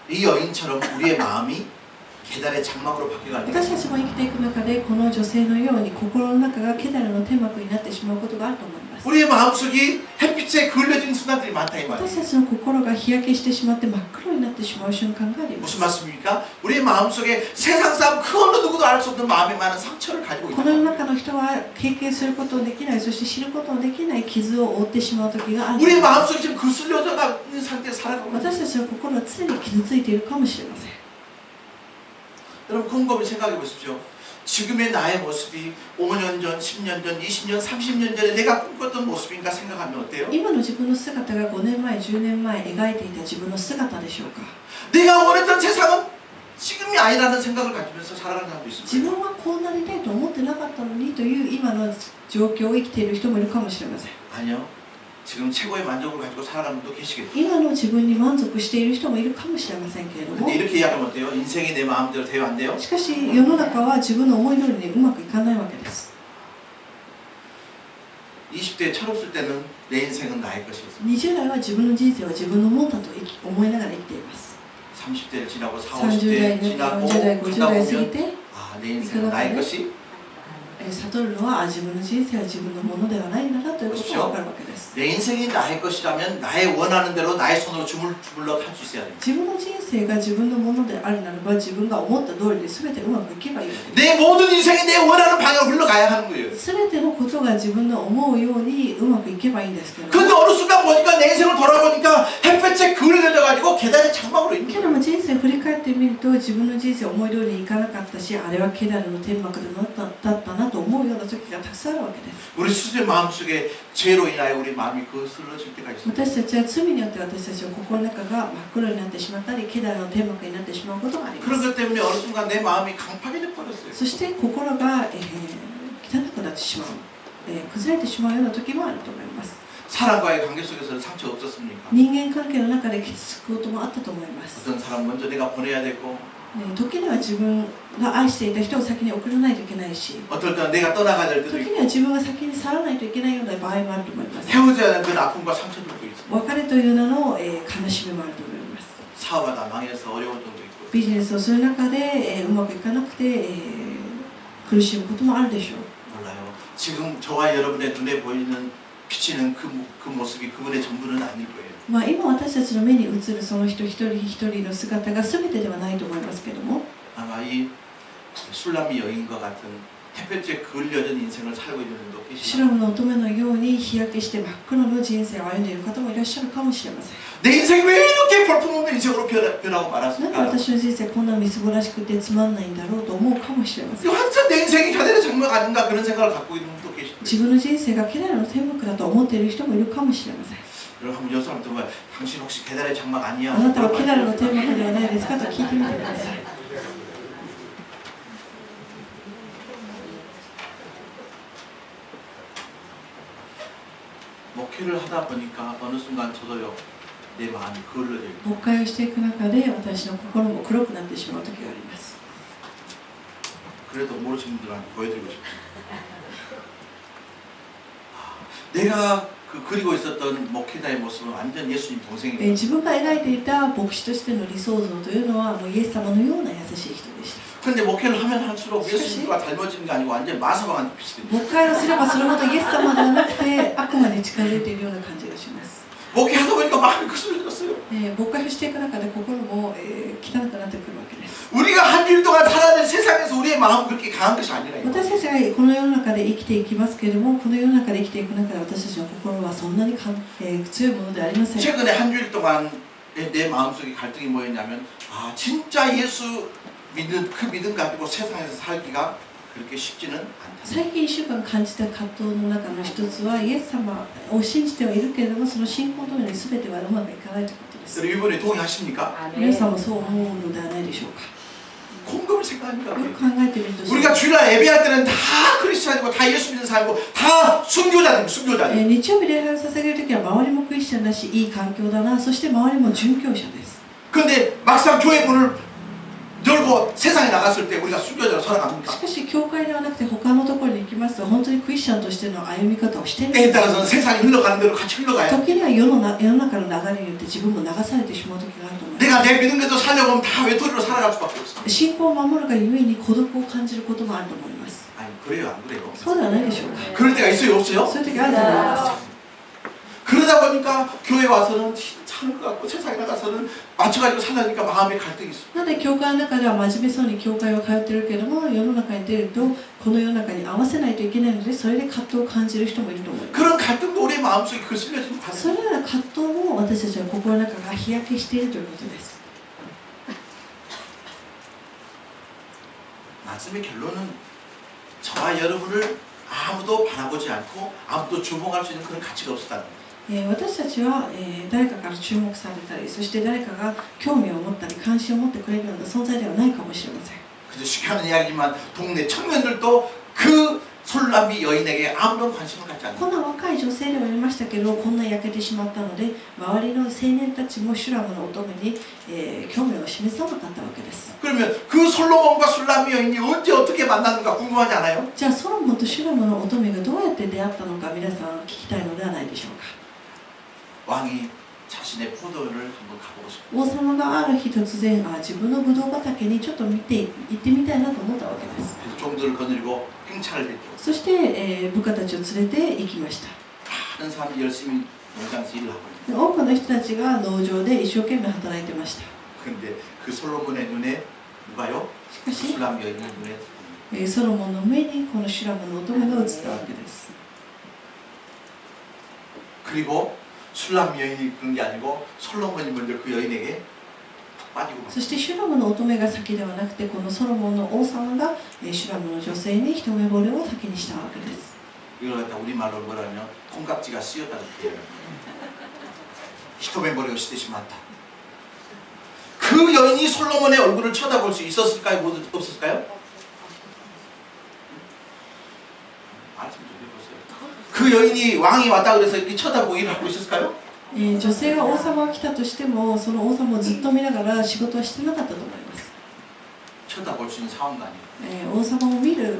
이 여인처럼 우리의 마음이 계달의 장막으로 바뀌어갈 때가 私たちも生きていく中でこの女性のように心の中がケダルの天幕になってしまうことがあると思います。 우리의 마음속이 햇빛에 그을려진 순간들이 많다 이 말이에요. 私たちの心が日焼けしてしまって真っ黒になってしまう瞬間があります。 무슨 말씀입니까? 우리의 마음속에 세상 사람 그 어느 누구도 알 수 없는 마음에 많은 상처를 가지고 この世 있다. の中の人は経験することのできない、そして知ることのできない傷を負ってしまう時がある。 우리의 마음속이 지금 그슬려져 가는 상태에 살아가고 있다. 私たちの心は常に傷ついているかもしれません。 여러분 곰곰이 생각해 보십시오. 지금의 나의 모습이 5년 전, 10년 전, 20년, 30년 전에 내가 꿈꿨던 모습인가 생각하면 어때요? 今の自分の姿が5年前、10年前描いていた自分の姿でしょうか。 내가 원했던 세상은 지금이 아니라는 생각을 가지면서 살아가는 사람도 自 있습니다. 分はこうなりたいと思ってなかったのにという今の状況を生きている人もいるかもしれません。 아니요. 지금 최고의 만족을 가지고 살아가는 분도 계시겠죠. 今の自分に満足している人もいるかもしれませんけれども、 근데 이렇게 이야기하면 어때요? 인생이 내 마음대로 돼요? 안 돼요? しかし世の中は自分の思い通りにうまくいかないわけです。 20대에 철없을 때는 내 인생은 나의 것이었습니다. 20代は自分の人生は自分のものだと思いながら生きています。 30대를 지나고 40, 30代 50대 に 지나고 40代、50 가다 代過ぎ 보면 て 아, 내 인생은 나의 것이 悟るのは自分の人生は自分のものではないんだなということが分かるわけです。 내 인생이 나의 것이라면 나의 원하는 대로 나의 손으로 주물럭 할 수 있어야 됩니다. 自分の人生が自分のものであるならば自分が思った通りで全てうまくいけばいいわけです。 내 모든 인생이 내 원하는 방향으로 흘러가야 하는 거예요. 全てのことが自分の思うようにうまくいけばいいんですけども、 근데 어느 순간 보니까 내 인생을 돌아보니까 햇볕에 그을려져가지고 계단의 장막으로 있는 け 거예요. ども人生を振り返ってみると自分の人生思い通りにいかなかったし、あれはケダルの天幕だったなと思うような時がたくさんあるわけです。 우리 스스로의 마음속에 죄로 인하여 우리 마음이 그슬러질 때가 있습니다. 私たちは罪によって私たちの心の中が真っ黒になってしまったり、ケダルの天幕になってしまうことがありま 그런 す。 것 때문에 어느 순간 내 마음이 강팍해져 버렸어요. そして心が、汚くなってしまう、崩れてしまうような時もあると思います。 사람과의 관계 속에서는 상처 없었습니까? 人間関係の中で傷つくこともあったと思います。 어떤 사람 먼저 내가 보내야 되고 時には自分が愛していた人を先に送らないといけないし、 어떨 때는 내가 떠나가야 될 때도 時 있고 には自分が先に去らないといけないような場合もあると思います。 헤어져야 하는 그 아픔과 상처들도 있습니다. 別れという名の、悲しみもあると思います。 사업하다 망해서 어려운 점도 있고 ビジネスをする中で、うまくいかなくて、苦しむこともあるでしょう。 몰라요. 지금 저와 여러분의 눈에 보이는 비치는 그 모습이 그분의 전부는 아닐 거예요. 今私たちの目に映るその人一人一人の姿が全てではないと思いますけども、 아마 이 술람미 여인과 같은 햇볕에 그을려진 인생을 살고 있는 분도 シュラ 계시나 ムの乙女のように日焼けして真っ黒の人生を歩んでいる方もいらっしゃるかもしれません。 내 인생이 왜 이렇게 볼품없는 인생으로 변하고 なんで 말았을까? 私の人生こんなみすぼらしくてつまんないんだろうと思うかもしれません。 완전 내 인생이 계단의 장막 아닌가 그런 생각을 갖고 있는 분도 계실 自 거예요. 分の人生がケダルの天幕だと思っている人もいるかもしれません。 여러분 한번 여사람한테 뭐 당신 혹시 계단의 장막 아니야? あなたはケダルの天幕ではないですかと聞いてみてください。 목회를 하다 보니까 어느 순간 저도요 내 마음이 그을려져 있고 牧会をしていく中で私の心も黒くなってしまう時があります。 그래도 모르시는 분들한테 보여드리고 싶어요. 내가 그리고 있었던 목회자의 모습은 완전 예수님 동생이에요. 自分が描いていた牧師としての理想像というのはもうイエス様のような優しい人でした。 그런데 목회를 하면 할수록 예수님과 닮아지는 게 아니고 완전 마사방한테 비슷해요. 牧会をすればするほどイエス様ではなくて悪魔に近づいているような感じがします。 목회하다 보니까 마음이 거슬려졌어요. 牧会していく中で心も、汚くなってくるわけです。 우리가 한 주일 동안 살아가는 세상에서 우리의 마음은 그렇게 강한 것이 아니라 私たちがこの世の中で生きていきますけれども、この世の中で生きていく中で私たちの心はそんなに強いものではありません。 최근에 한 주일 동안 내 마음속에 갈등이 뭐였냐면 아 진짜 예수 믿는 그 믿음 가지고 세상에서 살기가 그렇게 쉽지는 않다. 最近1週間感じた葛藤の中の一つは、イエス様を信じてはいるけれども、その信仰のように全てはうまくいかないということです。 이번에 동의하십니까? 皆さんもそう思うのではないでしょうか。 공급을 생각하니까 よく 그래요. 考えてみると、 우리가 주일날 예배할 때는 다 크리스찬이고 다 예수 믿는 사람이고 다 순교자들입니다. 순교자들. 日曜日礼拝を捧げるときは周りもクリスチャンだし、いい環境だな、そして周りも殉教者です。 그런데 막상 교회 문을 열고 세상에 나갔을 때 우리가 순교자로 し 살아갑니까? かし教会ではなくて他のところに行きますと、本当にクリスチャンとしての歩み方をしている。 때에 따라서는 세상이 흘러가는 대로 같이 흘러가요. 時には世の中の流れによって自分も流されてしまう時があると思います。 내가 내 믿음 그대로 살려고 하면 다 외톨이로 살아갈 수밖에 없어. 信仰を守るがゆえに孤独を感じることもあると思います。 아니 그래요 안 그래요? そうではないでしょうか。 그럴 때가 있어요 そう 없어요? いう時あると思います。 그러다 보니까 교회 와서는 차는 것 같고 세상에 나가서는 맞춰가지고 살라니까 마음에 갈등이 있어. なので教会の中では真面目そうに教会を通っているけれども、世の中に出るとこの世の中に合わせないといけないので、それで葛藤を感じる人もいると思います。 그런 갈등도 우리의 마음속에 거슬려지는 そ 과정. れらの葛藤も私たちは心の中が日焼けしているということです。 말씀의 결론은 저와 여러분을 아무도 바라보지 않고 아무도 주목할 수 있는 그런 가치가 없었다는 거예요. 私たちは、誰かから注目されたり、そして誰かが興味を持ったり関心を持ってくれるような存在ではないかもしれません。 그저 쉽게 하는 이야기지만 동네 청년들도 그 솔라미 여인에게 아무런 관심을 갖지 않는 こんな若い女性ではありましたけど、こんな焼けてしまったので、周りの青年たちもシュラムの乙女に、興味を示さなかったわけです。 그러면 그 솔로몬과 술라미 여인이 언제 어떻게 만났는가 궁금하지 않아요? じゃあソロモンとシュラムの乙女がどうやって出会ったのか、皆さん聞きたいのではないでしょうか。 왕이 자신의 포도원을 한번 가보고 싶어요. 王様がある日突然、自分のブドウ畑にちょっと行ってみたいなと思ったわけです。 그래서 종들을 거느리고 행차를 했죠. そして、部下たちを連れて行きました。 많은 사람이 열심히 농장에서 일을 하고 있는데 多くの人たちが農場で一生懸命働いてました。 근데 그 솔로몬의 눈에 누가요? しかし、 술라미 여인의 눈에 ソロモンの目にこのシュラムの乙女が映ったわけです。 그리고 술라미 여인이 그런 게 아니고 솔로몬이 먼저 그 여인에게 푹 빠지고 そしてシュラムの乙女が先ではなくて、このソロモンの王様がシュラムの女性に一目惚れを先にしたわけです。 이걸 갖다 우리말로 뭐라면 콩깍지가 씌었다는 표현. 히토메모리가 시대시 많다. 그 여인이 솔로몬의 얼굴을 쳐다볼 수 있었을까요? 못 없었을까요? 말씀 좀 해보세요. 그 여인이 왕이 왔다 그래서 이렇게 쳐다보고 일하고 있었을까요? 女性が王様が来たとしても、その王様をずっと見ながら仕事はしてなかったと思います。 쳐다볼 수 있는 상황도 아니에요. 王様を見る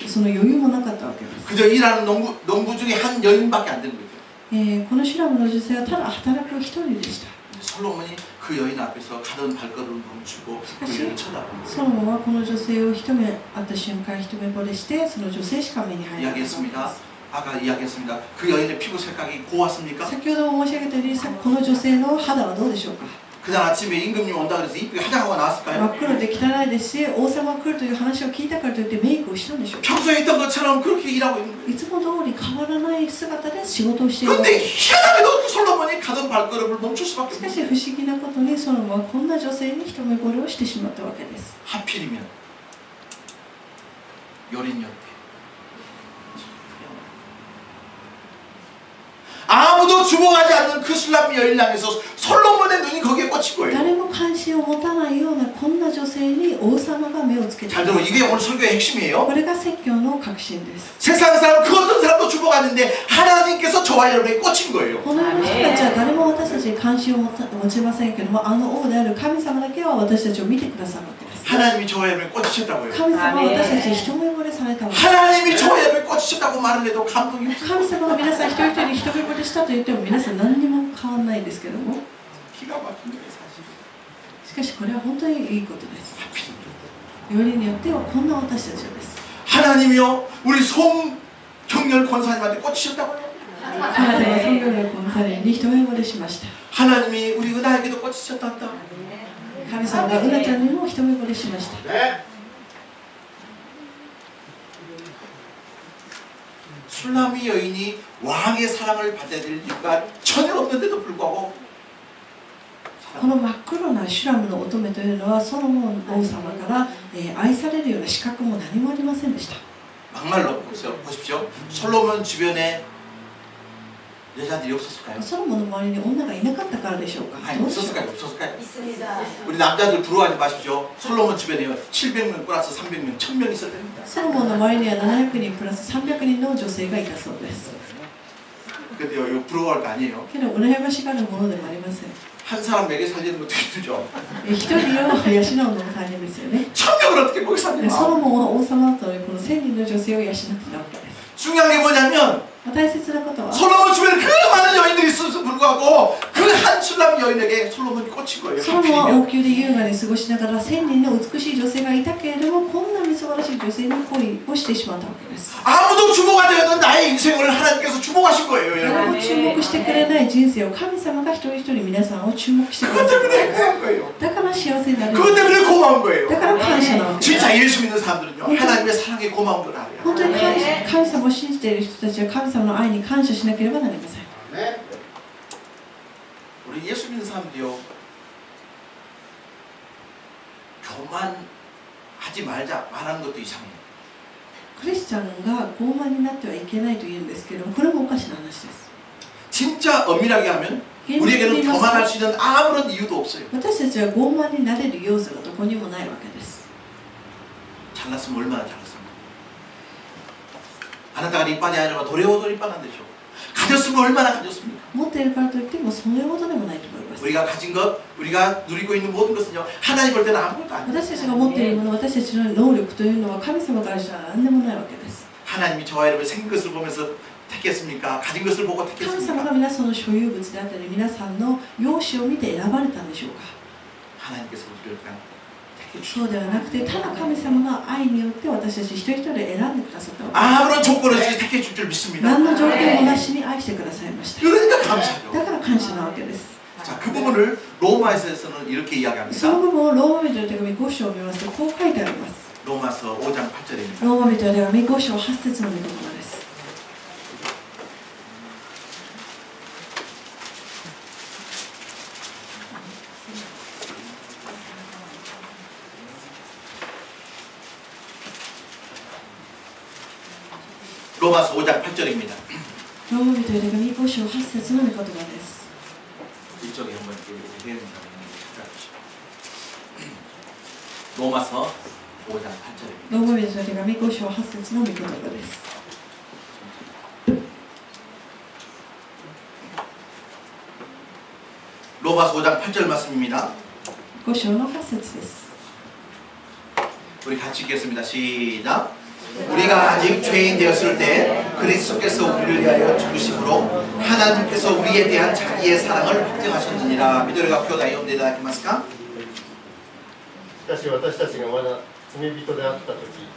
その余裕もなかったわけです。 그저 일하는 농부 중에 한 여인밖에 안 되는 거죠. このシュラムの女性はただ働く一人でした。 솔로몬이 그 여인 앞에서 가던 발걸음을 멈추고 그 여인을 쳐다봅니다. ソロモンはこの女性を一目会った瞬間一目惚れして、その女性しか目に入らなかったわけです。 아까 이야기했습니다. 그 여인의 피부 색깔이 고왔습니까? 先ほども申し上げたように、この女性の肌はどうでしょうか。 그날 아침에 임금님 온다 그래서 이쁘게 화장하고 真 나왔을까요? っ黒で汚いですし、王様が来るという話を聞いたからといってメイクをしたんでしょうか。 평소에 했던 것처럼 그렇게 일하고 있는 거예요. いつも通り変わらない姿で仕事をしているわけ 그런데 です。 희한하게도 그 솔로몬이 가던 발걸음을 멈출 수밖에 しか 없는 し 거예요. 不思議なことに、ソロモンはこんな女性に一目惚れをしてしまったわけです。 하필이면 요린이었대. 아무도 주목하지 않는 그 술람미 여인을 향해서 솔로몬의 눈이 거기에 꽂힌 거예요. 誰も関心を持たないようなこんな女性に王様が目をつけてい 잘 ま 들어 す。 이게 오늘 설교의 핵심이에요. これが説教の核心です。 세상 사람 그 어떤 사람도 주목하는데 하나님께서 저와 여러분에게 꽂힌 거예요. この世の人たちは誰も私たちに関心を持ちませんけども、あの王である神様だけは私たちを見てくださるわけです。 하나님이 저와 여러분에게 꽂히셨다고요. 神様は私たちに一目惚れされたわけです。 하나님이 저와 여러분에게 꽂히셨다고 말을 해도 감동이 없어요. 神様が皆さん一人一人に一目惚れしたと言っても皆さん何にも変わらないですけども、 기가 막힌 게 사실. しかしこれは本当にいいことです。 하필이면. よりによってはこんな私たちをです。 하나님이요 우리 송경렬 권사님한테 꽂히셨다고요. 彼らはそのようなコンサルに一目惚れしました。 하나님이 우리 은하에게도 꽂히셨단다. 神様がうなちゃんにも一目惚れしました。 술라미 여인이 왕의 사랑을 받아야 될 이유가 전혀 없는데도 불구하고 この真っ黒なシュラムの乙女というのはソロモン王様から、愛されるような資格も何もありませんでした。 막말로 보십시오. 솔로몬 주변에 여자들이 없었을까요? ソロモンの周りに女がいなかったからでしょうか。 아니 どうでしょう。 없었을까요? 없었을까요? 있습니다. 우리 남자들 부러워하지 마십시오. 솔로몬 주변에 700명 플러스 300명, 1000명 있어야 됩니다. ソロモンの周りには700人プラス300人の女性がいたそうです。 근데요, 이거 부러워할 거 아니에요. けど羨ましがるものでもありません。 한 사람 먹여 살리는 것도 힘들죠. 一人を養うのも大変ですよね。 1000명을 어떻게 먹여 でソ 살리나? ロモンは王様とこの1000人の女性を養っていたわけです。 중요한 게 뭐냐면 大切なことは 솔로몬 주변에 그 많은 여인들이 있음에도 불구하고 그 한 술람 여인에게 솔로몬이 꽂힌 거예요. ソロモンは王 하필이면. 宮で優雅に過ごしながら1000人の美しい女性がいたけれども、こんなに素晴らしい女性に恋をしてしまったわけです。 아무도 주목하지 않는 나의 인생을 하나님께서 주목하신 거예요. 誰 여러분. も注目してくれない人生を神様が一人一人皆さんを注目してく 그것 ださる。 때문에 행복한 거예요. だから幸せになれる。 그것 때문에 고마운 거예요. だから感謝なわけです。 진짜 예수 믿는 사람들은요 하나님의 사랑에 고마운 걸 알아요. 本当に神様を信じている人たちは神様の愛に感謝しなければなりません。 우리 예수 믿는 사람들이요 교만하지 말라는 것도 이상해요. クリスチャンが傲慢になってはいけないと言うんですけれども、これもおかしな話です。 진짜 엄밀하게 하면 現実 우리에게는 に言います 교만할 と 수 있는 아무런 이유도 없어요. 私たちは傲慢になれる要素がどこにもないわけです。 잘났으면 얼마나 잘났습니까? 아나타가 립반이 아니라 도레오도 립반한 데죠. 가졌으면 얼마나 가졌습니까? 持っているからといってもそれほどでもないと思います。 우리가 가진 것, 우리가 누리고 있는 모든 것은요 하나님 볼 때는 아무것도 아니에요. 私たちが持っているもの、私たちの能力というのは神様からしたら何でもないわけです。 하나님이 저와 여러분의 생긴 것을 보면서 택했습니까? 가진 것을 보고 神様が 택했습니까? 皆さんの所有物であったり、皆さんの容姿を見て選ばれたんでしょうか。 하나님께서 우리를 그냥 택해 そうではなくて、ただ神様が愛によって私たち一人一人選んでくださったわけです。 아무런 조건 없이 택해 줄 줄 믿습니다. 何の条件もなしに愛してくださいました。 그러니까 감사하죠. だから感謝なわけです。 자, 그 부분을 로마서에서는 이렇게 そ 이야기합니다. の部分をローマ人の手紙5章を見ますとこう書いてあります。 로마서 5장 8절입니다. ローマ人の手紙5章8節の御言葉です。 로마서 5장 8절입니다. ローマ人の手紙5章8節の御言葉です。 이쪽에 한번 이렇게 되는가 찾아보시죠. 로마서 5장 8절입니다. ローマ人の手紙5章8節の御言葉です。 로마서 5장 8절 말씀입니다. 5章の8節です。 우리 같이 읽겠습니다. 시작. 우리가 아직 죄인 되었을 때 그리스도께서 우리를 위하여 죽으심으로 하나님께서 우리에 대한 자기의 사랑을 확증하셨느니라. 미도리가 표현하여読んでいただけますか? しかし私たちがまだ罪人であったとき、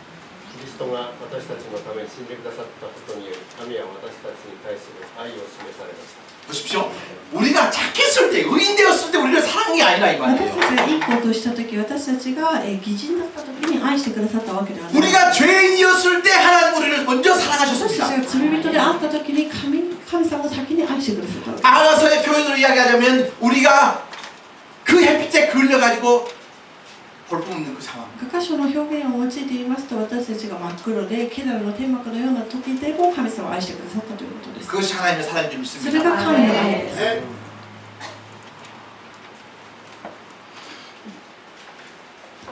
キリストが私たちのために死んでくださったことにより、神は私たちに対する愛を示されました。 보십시오. 우리가 착했을 때, 의인 되었을 때 우리를 사랑이 아니라 이 私 말이에요. たちがいいことをしたとき、私たちが義人だったときに愛してくださったわけではない。 우리가 죄인이었을 때 하나님 우리를 먼저 私たち 사랑하셨습니다. が罪人であったときに神様が先に愛してくださったわけです。 아가서의 표현으로 이야기하자면 우리가 그 햇빛에 그을려가지고 볼품없는 그 상황. 箇所の表現を用いて言いますと、私たちが真っ黒でケダルの天幕のような時でも神様を愛してくださったということです。 그것이 하나님의 사랑인 줄 それ 믿습니다. が神の愛です。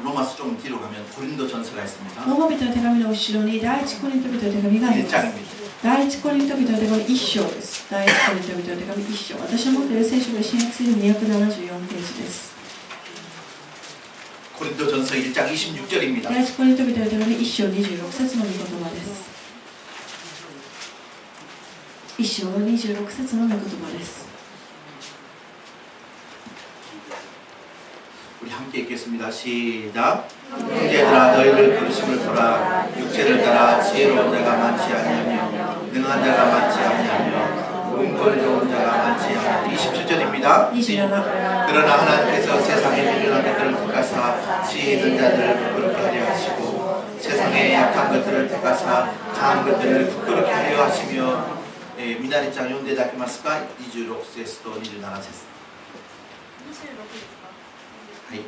로마서 좀 뒤로 가면 고린도 전서가 있습니다. ローマ人の手紙の後ろに第一コリント人の手紙があります。 1장입니다. 第一コリント人の手紙1章です。第一コリント人の手紙1章。私の持っている聖書の新約聖書274ページです。 고린도 전서 1장 26절입니다. 第一コリント人の手紙1章26節の御言葉です。1章の26節の御言葉です。 우리 함께 읽겠습니다. 시작. 형제들아 너희를 부르심을 보라. 육체를 따라 지혜로운 자가 많지 아니하며 능한 자가 많지 아니하며 은권 좋은 자가 많지 않아. 27절입니다. 27 그러나 하나님께서 세상에 미련한 것들을 택하사 지혜 있는 자들을 부끄럽게 하려 하시고 세상에 약한 것들을 택하사 강한 것들을 부끄럽게 하려 하시며 みなりちゃん読んでいただけますか。26節と27節。 26ですか。はい。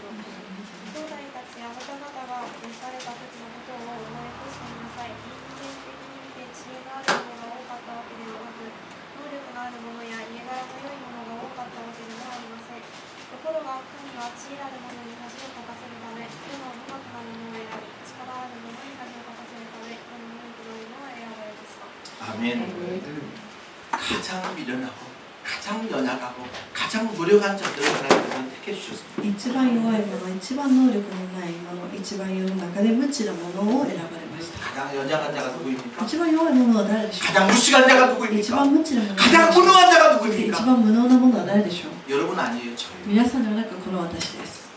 兄弟たちやあなた方が召された時のことを思い起こしてみなさい。人間的に見て知恵があるものが多かったわけではなく、能力のあるものや家柄の良いものが多かったわけでもありません。ところが神は知恵ある者に恥をかかせるため、世の無学なものを選び、力ある者に恥をかかせるため、世の無力なものを選ばれました。 아멘. 가장 미련하고 가장 연약하고 가장 무력한 자들을 하나님께서는 택해 주셨습니다. 一番弱い者、一番能力のない者、一番世の中で無知な者を選ばれました。 가장 연약한 자가 누구입니까? 一番弱い者は誰でしょうか。 가장 무식한 자가 一 누구입니까? 番無知な者は 가장 무능한 자가 一 누구입니까? 番無能な者は誰でしょう。 여러분 아니에요, 저예요. 皆さんではなくこの私です。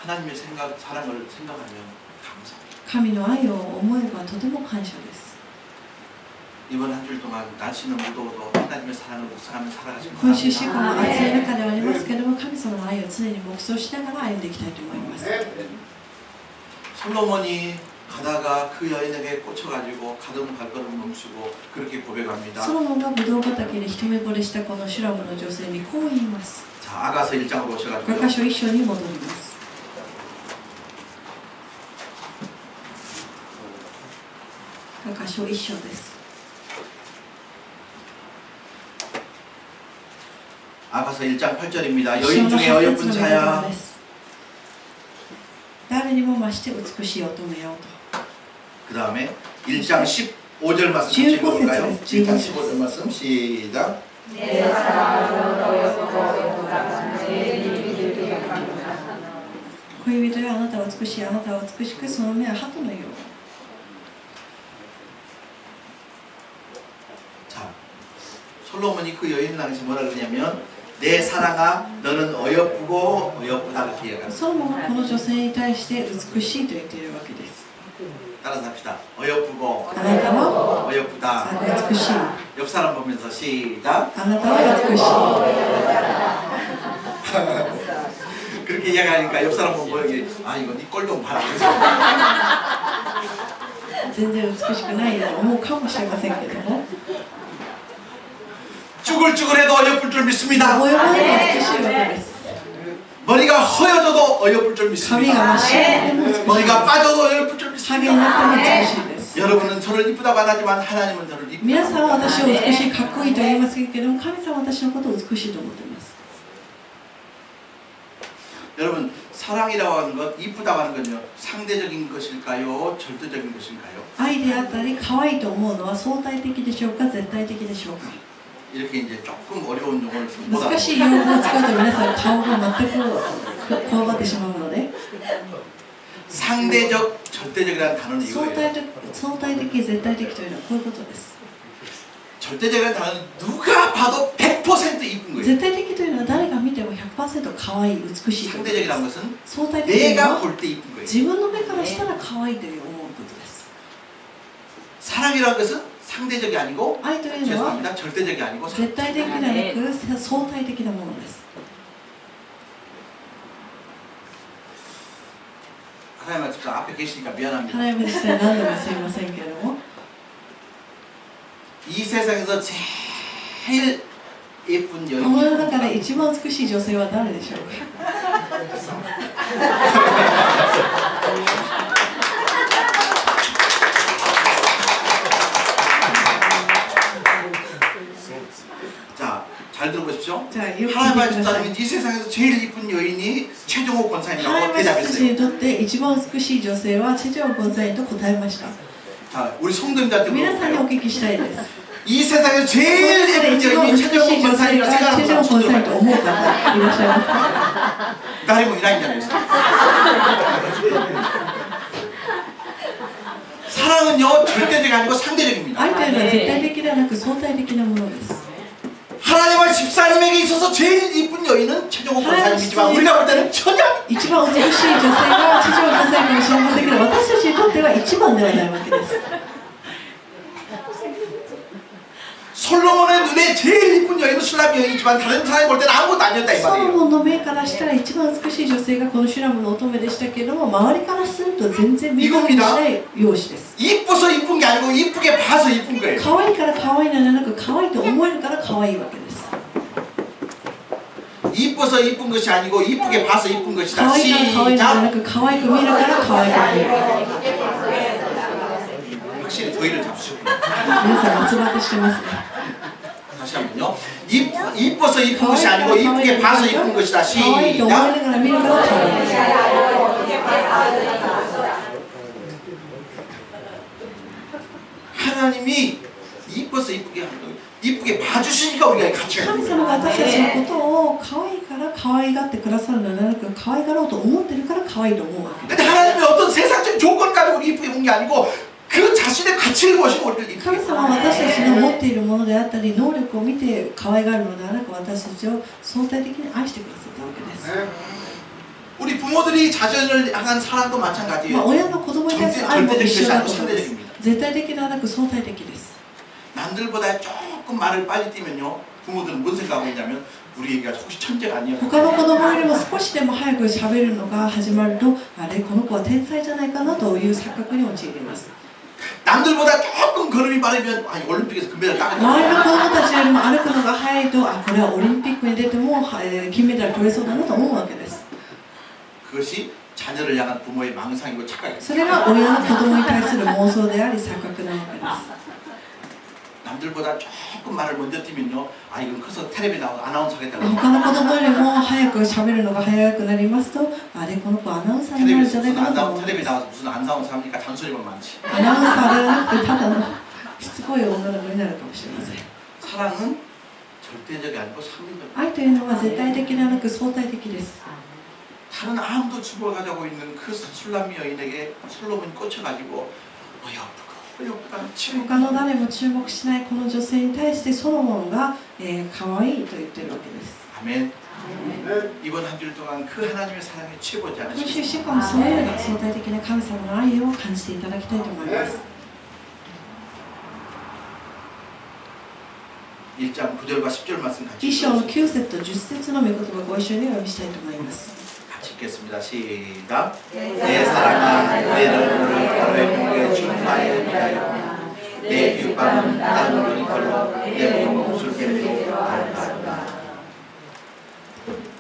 하나님의 사랑을 생각하면 감사합니다. 神の愛を思えばとても感謝です。 이번 한 줄 동안 날씨는 무더워도 하나님의 사랑을 묵상하며 살아가시기 今週四바랍니다. 季も暑い中ではありますけれども、神様の愛を常に黙想しながら歩んでいきたいと思います。 솔로몬이 가다가 그 여인에게 꽂혀가지고 가던 발걸음 멈추고 그렇게 고백합니다. ソロモンがブドウ畑で一目惚れしたこのシュラムの女性にこう言います。 자, 아가서 1장으로 画 오셔가지고요. 家書一章に戻ります。 画家書一章です。 아가서 1장 8절입니다. 一章 여인 の 중에 8 어여쁜 節の御言葉 자야 です。誰にも増して美しい乙女よと。 그 다음에 1장 15절 말씀 같이 15 읽어볼까요?節 1장 15절 말씀 시작.恋人よあなたは美しい、あなたは美しく、その目は鳩のよう。 자, 솔로몬이 그 여인을 향해서 뭐라 그러냐면 내 사랑아 너는 어여쁘고 어여쁘다 그렇게 이야기합니다. ソロモンはこの女性に対して美しいと言っているわけです。 따라서 합시다. 어여쁘고 あなたは 어여쁘다. 美しい。 옆 사람 보면서 시작. あなたは美しい。 그렇게 이야기하니까 옆 사람 보고 여기 아 이거 네 꼴 좀 봐라. 全然美しくないと思うかもしれませんけども、 쭈글쭈글해도 어여쁠 줄 믿습니다. 模様までも美しいわけです。 머리가 허여져도 어여쁠 줄 髪 믿습니다. が真っ白でも美しい。 머리가 빠져도 어여쁠 줄 ハゲに 믿습니다. なっても美しいです。 여러분은 저를 이쁘다고 안 하지만 하나님은 저를 皆 이쁘다고 さんは私を美しい、かっこいいと言いますけども、神様は私のことを美しいと思っています。 여러분 사랑이라고 하는 것, 이쁘다고 하는 건요 상대적인 것일까요? 절대적인 것인가요? 愛であったり、可愛いと思うのは相対的でしょうか、絶対的でしょうか。 이렇게 이제 조금 어려운 용어를 못 難し 알아요. い用語を使うと皆さん顔が全くこわばってしまうので、 상대적, 절대적이라는 단어는 相 이거예요. 対的、絶対的というのはこういうことです。 절대적이라는 단어는 누가 봐도 100% 이쁜 거예요. 絶対的というのは誰が見ても 100% 可愛い、美しいということで 상대적이라는 す。 것은 相対的というの 내가 は 볼 때 이쁜 거예요. 自分の目からしたら可愛いという思うことです。 사랑이라는 것은 상대적이 아니고 愛というのは 죄송합니다. 절대적이 아니고 絶対的ではなく相対的なものです。 하나님 말씀 앞에 계시니까 미안합니다. 花嫁実際何度もすいませんけれども、 이 세상에서 제일 예쁜 この世の中 여인이 で一番美しい女性は誰でしょうか。 자, 잘 들어보십시오. じゃあよく聞いて 하나님 くだ 말씀 さい。 따르면 이 세상에서 제일 이쁜 여인이 최종호 권사님이라고 花嫁たち 대답했어요. にとって一番美しい女性はチェジョン・ゴンサインと答えました。 자, 우리 성도님들한테 皆さんにお 물어볼까요? 聞きしたいです。 이 세상에서 この 제일 中で 예쁜 一番 여인이 美しい 최종호 女性 권사님이라고 がチェジョン・ 생각하는 ゴンサイン 사람 と 손 思う方いらっしゃいますか。 誰もいないんじゃないですか. 사랑은요 절대적이 아니고 상대적입니다. 愛というのは絶対的ではなく相対的なものです。 하나님과 집사님에게 있어서 제일 이쁜 여인은 최종호 권사님이지만 우리가 볼 때는 전혀 一番美しい女性が地上女性かもしれませんけど、私たちにとっては一番ではないわけです。 솔로몬의 눈에 제일 이쁜 여인은 슐람 여인이지만 다른 사람이 볼 때는 아무것도 아니었다 이 ソロ 말이에요. モンの目からしたら一番美しい女性がこのシュラムの乙女でしたけれども、周りからすると全然見た目しない容姿です。 이뻐서 이쁜 게 아니고 이쁘게 봐서 이쁜 거예요. 可愛いから可愛いのではなく、可愛いと思えるから可愛いわけです。 이뻐서 이쁜 것이 아니고 이쁘게 봐서 이쁜 可 것이다. 愛いから可愛いのではな 시작. く、可愛く見るから可愛く見る。 확실히 더위를 잡수셨구나. 皆さん夏バテしてますね。 다시 한번요. 이뻐서 이쁜 것이 아니고 이쁘게 봐서 이쁜 것이다. 可愛いと思いな 시작. がら見るから可愛い。 하나님이 이뻐서 이쁘게 봐주시니까 우리가 가치가 神 있는 様が 거예요. 私たちのことを可愛いから可愛がってくださるのではなく、可愛がろうと思ってるから可愛いと思うわけ。 근데 하나님이 어떤 세상적인 조건 가지고 우리 이쁘게 본 게 아니고 그 자신의 가치를 보시고 우리를 이쁘게 神様は私たちの持っているものであったり能力を見て可愛がるのではなく、私たちを相対的に愛してくださったわけです。 우리 부모들이 자녀를 향한 사랑도 まあ、 마찬가지예요. 親の子供に対する愛も一緒だと思います。 상대적입니다. 絶対的ではなく相対的です。 남들보다 조금 말을 빨리 뛰면요 부모들은 뭔 생각하고 있냐면 우리 애기가 혹시 천재가 아니야. 他の子供よりも少しでも早く喋るのが始まると、あれこの子は天才じゃないかなという錯覚に陥ります。 남들보다 조금 걸음이 빠르면 아 올림픽에서 금메달 周 따겠다. りの子供たちよりも歩くのが早いと、あこれはオリンピックに出ても金メダル取れそうだなと思うわけです。 그것이 자녀를 향한 부모의 망상이고 착각이에요. それが親の子供に対する妄想であり錯覚なわけです。 남들보다 조금 말을 먼저 뛰면요 아 이건 커서 텔레비에 나와서 아나운서 하겠다고. 他の子供よりも早く喋るのが早くなりますと、あれこの子アナウンサーになるんじゃないかなと思います。 텔레비에 나와서 무슨 아나운서 합니까? 잔소리만 많지. アナウンサーではなく、ただのしつこい女の子になるかもしれません。 사랑은 절대적이 아니고 상대적. 愛というのは絶対的ではなく相対的です。 다른 아무도 죽어가자고 있는 그 술람미 여인에게 솔로몬이 꽂혀가지고 어여쁘고 어여쁘다 他の誰も注目しないこの女性に対してソロモンが、可愛いと言っているわけです。 아멘. 이번 한 주일 동안 그 하나님의 사랑이 최고지 今週 않으십니까? 1週間もそのような相対的な神様の愛を感じていただきたいと思います。 1장 9절과 10절 말씀 같이 一章の 읽어주세요. 9節と10節の御言葉をご一緒にお読みしたいと思います。 같이 읽겠습니다. 시작. 내 사랑아 내 눈물을 너의 목에 충만히 위하여 내 귓밤은 땀으로 걸러 내 몸을 꿰매고 알아가라.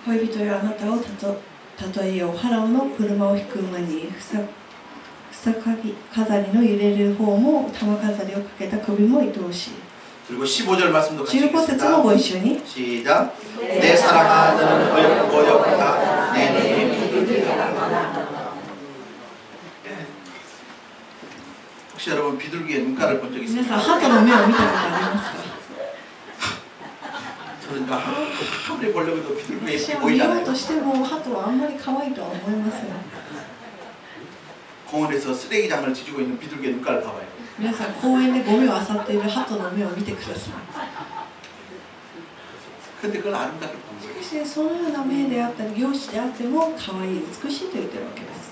恋人よあなたを例えよう。ファラオの車を引く馬に草飾りの揺れる方も玉飾りをかけた首も愛おしい。 그리고 15절 말씀도 같이 15節もご 읽겠습니다. 一緒に。 시작. 내 사랑아 너는 어여쁘고 어여쁘다 내 눈이 혹시 여러분 비둘기의 눈가를 본 적 皆 있습니까? さん鳩の目を見たことありますか？ 저는 아무리 보려고 해도 비둘기의 私 예쁘게 は見よう 보이잖아요. としても鳩はあんまり可愛いとは思いません。 공원에서 쓰레기장을 지지고 있는 비둘기의 눈가를 봐봐요. 皆さん公園でゴミを漁っている鳩の目を見てください。 근데 그걸 아름답게 본 거예요. しかしそのような目であったり容姿であっても可愛い美しいと言ってるわけです。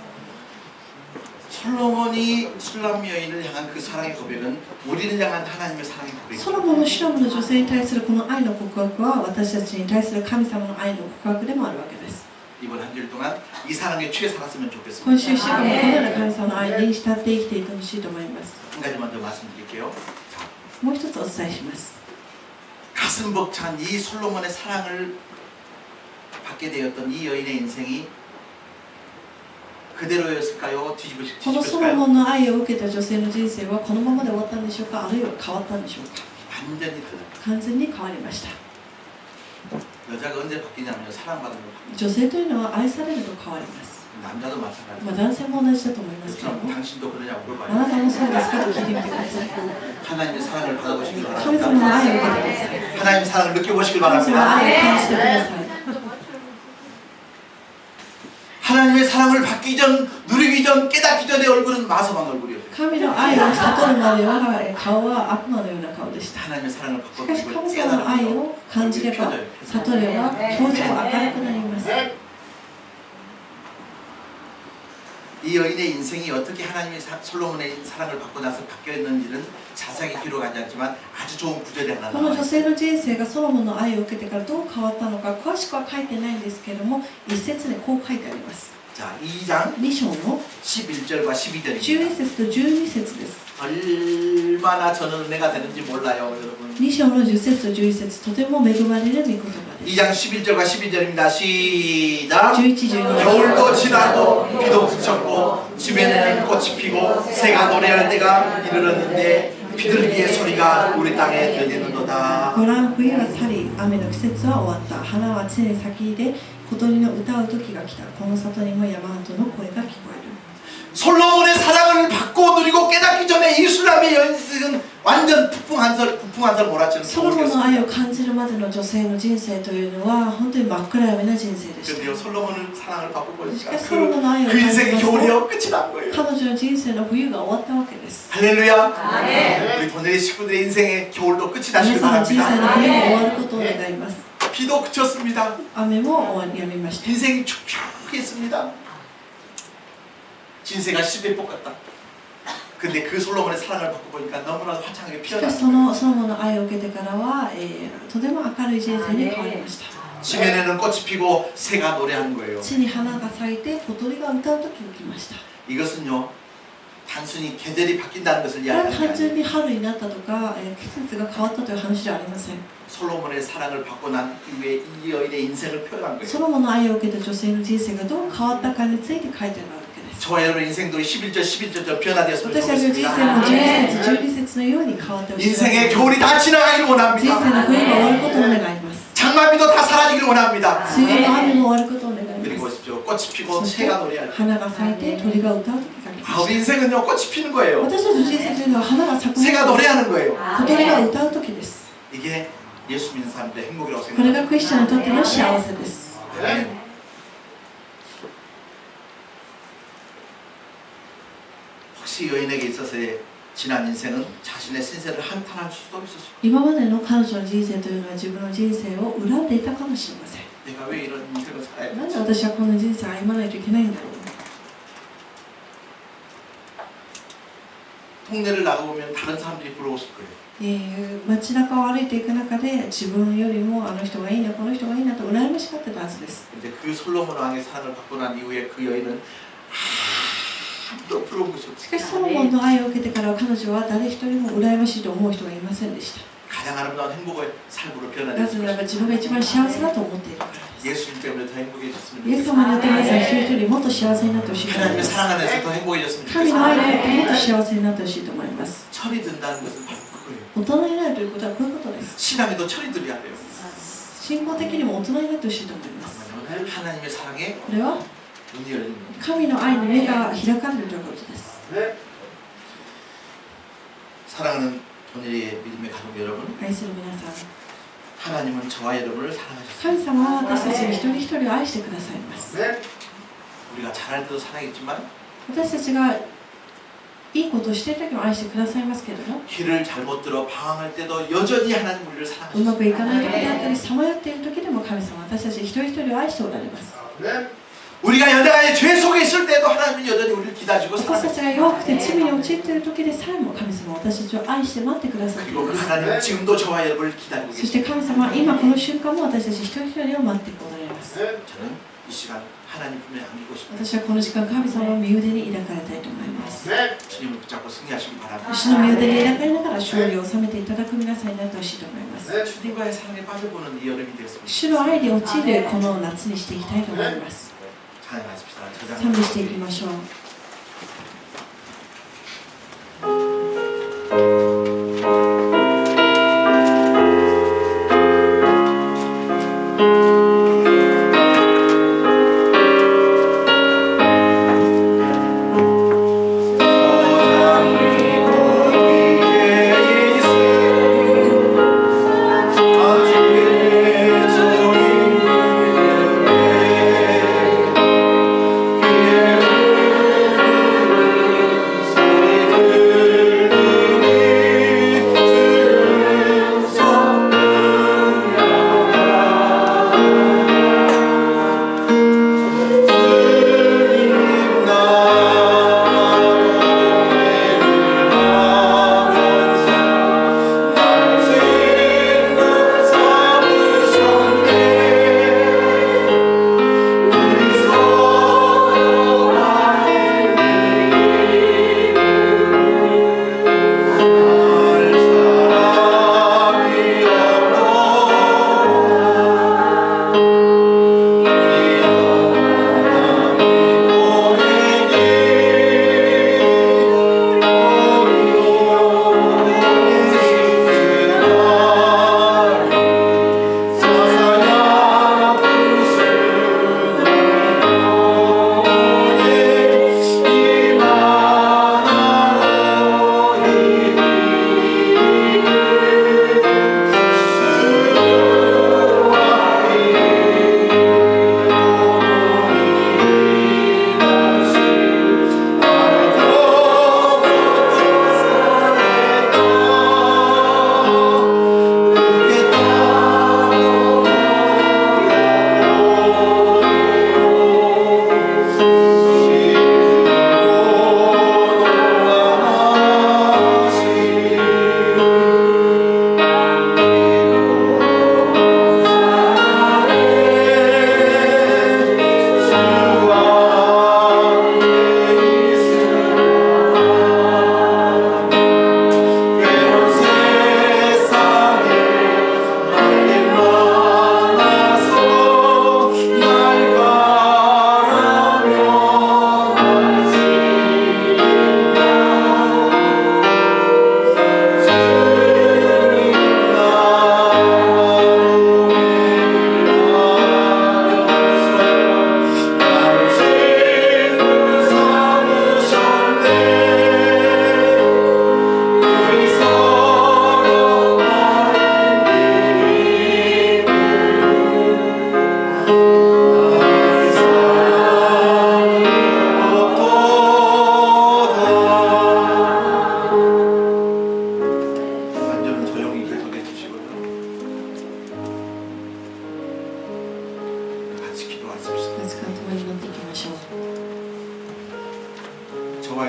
솔로몬이 술람미 여인을 향한 그 사랑의 고백은 우리를 향한 하나님의 사랑의 ソ 고백입니다. ロモンのシュラムの女性に対するこの愛の告白は私たちに対する神様の愛の告白でもあるわけです。 이번 한 주일 동안 이 사랑에 취해 살았으면 좋겠습니다. 今週1週間もこのような神様の愛に浸って生きていってほしいと思います。 한 가지 먼저 말씀드릴게요. 자, もう一つお伝えします。 가슴 벅찬 이 솔로몬의 사랑을 받게 되었던 이 여인의 인생이 그대로였을까요? このソロ 뒤집어질까요? モンの愛を受けた女性の人生はこのままで終わったんでしょうか、あるいは変わったんでしょうか。 완전히 달라요. 完全に変わりました。 여자가 언제 바뀌냐면 사랑받는 거 바뀌어요. 女性というのは愛されると変わります。 남자도 마찬가지예요. まあ、男性も同じだと思いますけど 그럼 も、 당신도 그러냐고 あ 물어봐요. なたもそうですかと聞いてみてください。 하나님의 사랑을 받아보시길 神様の 바랍니다. 愛を受けてください。 하나님의 사랑을 느껴보시길 神様の 바랍니다. 愛を感じてください。 하나님의 사랑을 받기 전, 누리기 전, 깨닫기 전의 얼굴은 마서방 얼굴이에요. 神の愛を悟るまでは顔は悪魔のような顔ででした。 하나님의 사랑을 し 받고 かし 그걸 神様の愛を感じれば、悟れば、表情が明るくなります。 이 여인의 인생이 어떻게 하나님의 솔로몬의 사랑을 받고 나서 바뀌었는지는 자세하게 기록하지 않지만 아주 좋은 구절이 하나 この 나와요. 女性の人生がソロモンの愛を受けてからどう変わったのか詳しくは書いてないんですけれども、一節にこう書いてあります。 자, 2장 2章の 11절과 11 12절입니다. 節と12節です。 얼마나 저는 은혜가 되는지 몰라요, 여러분. 2章の10節と11節、とても恵まれる御言葉です。 2장 11절과 12절입니다. 시작. 11、12 겨울도 지나고 비도 그쳤고 지면에는 꽃이 피고 새가 노래할 때가 이르렀는데 비둘기의 소리가 우리 땅에 들리는도다. ご覧、冬が去り、雨の季節は終わった。花は常に咲きで、小鳥の歌う時が来た。この里にも山鳩の声が聞こえる。 솔로몬의 사랑을 받고 누리고 깨닫기 전에 이슬람의 연습은 완전 북풍한설 몰아치는 ソロモンの 겨울이었어요. 愛を感じるまでの女性の人生というのは本当に真っ暗闇な人生でした。 근데요, 솔로몬의 사랑을 받고 しか 보니까 しソロモンの愛を 그 感じ 인생의 ますと 겨울이 끝이 난 거예요. 彼女の人生の冬が終わったわけです。 할렐루야. 우리 돈내리 식구들의 인생의 겨울도 끝이 皆 나시길 さんの人生の 바랍니다. 冬が終わることを願います。 비도 그쳤습니다. 雨も終わりやみました。 인생이 축축했습니다. 진세가 10일 뽑았다. 근데 그 솔로몬의 사랑을 받고 보니까 너무나도 화창하게 しかしそ 피어났다. のソロモンの愛を受けてからは、とても明るい人生に変わりました。 지면에는 꽃이 피고 새가 노래하는 거예요. 地に花が咲いて小鳥が歌う時が来ました。 이것은요, 단순히 계절이 바뀐다는 것을 これは 이야기하는 게 単純 아니에요. に春になったとか、季節が変わったという話ではありません。 솔로몬의 사랑을 받고 난 이후에 이 여인의 인생을 표현한 ソ 거예요. ロモンの愛を受けた女性の人生がどう変わったかについて書いてあるわけです。 저와 여러분 인생도 11절 11절처럼 변화되었으면 私たちの人 좋겠습니다. 生も11節12節のように変わってほしい。 인생의 겨울이 다 지나가기를 人生 원합니다. の冬が終わることを願います。 장마비도 다 사라지기를 원합니다. 梅雨の雨も終わることを願い 그리고 ます。 보십시오. 꽃이 피고 そして 새가 노래할 때. 花が咲いて鳥が歌う時が来 아, ま 우리 し 인생은요, 꽃이 피는 た。 거예요. 私たちの人生というのは花が咲く 새가 ことです。 노래하는 거예요. 小鳥が歌う時です。 이게 예수 믿는 사람들의 행복이라고 これが 생각합니다. クリスチャンにとっての幸せです。 혹시 여인에게 있어서의 지난 인생은 자신의 신세를 한탄할 수도 있었어요. 今までの彼女の人生というのは自分の人生を恨んでいたかもしれません。 내가 왜 이런 인생을 살아야 なんで 되지? 私はこんな人生を歩まないといけないんだろう。 동네를 나가보면 다른 사람들이 부러웠을 거예요. 街中を歩いていく中で自分よりもあの人がいいなこの人がいいなと羨ましかったはずです。 근데 그 솔로몬 왕의 사랑을 받고 난 이후에 그 여인은 아무도 부러운 것이 し 없어요. かしソロモンの愛を受けてから彼女は誰一人も羨ましいと思う人がいませんでした。 가장 아름다운 행복의 삶으로 な 변화됐을 ぜならば 것입니다. 自分が一番幸せだと思っているからです。 예수님 때문에 더 행복해졌으면 イエス 좋겠어요. 様によって皆さん一人一人もっと幸せになってほしいと思い 하나님의 ます。 사랑 안에서 더 행복해졌으면 神の 좋겠어요. 愛によってもっと幸せになってほしいと思います。 철이 든다는 것은 바로 그거예요. 大人になるということはこういうことです。 신앙에도 철이 들어야 돼요. 信仰的にも大人になってほしいと思います。 왜냐하면 하나님의 사랑에 これは 눈이 열리는 거예요. 神の愛の目が開かれるということです。 사랑하는 오늘의 믿음의 가족 여러분, 愛する皆さん、 하나님은 저와 여러분을 사랑하셨습니다. 神様は私たち一人一人を愛してくださいます。 우리가 잘할 때도 사랑했지만 私たちがいいことをしている時も愛してくださいますけれども、 길을 잘못 들어 방황할 때도 여전히 하나님 우리를 うまくい 사랑하셨습니다. かない時であったり、さまよっている時でも神様は私たち一人一人を愛しておられます。 우리가 여전히 죄 속에 있을 때도 하나님은 여전히 우리를 기다리고 私た 사랑하셨습니다. ちが弱くて罪に陥っている時でさえも神様は私たちを愛して待ってくださってい 그리고 ま 그 す。 하나님은 지금도 저와 여러분을 기다리고 そして 계십니다. 神様は今この瞬間も私たち一人一人を待っておられます。 저는 이 시간 하나님 품에 안기고 싶습니다. 私はこの時間神様の身腕に抱かれたいと思います。 주님을 붙잡고 승리하시기 바랍니다. 主の身腕に抱かれながら勝利を収めていただく皆さんになってほしいと思います。 주님과의 사랑에 빠져보는 이 여름이 되었습니다. 主の愛に陥るこの夏にしていきたいと思います。 찬양하십시다. 賛美していきましょう。 주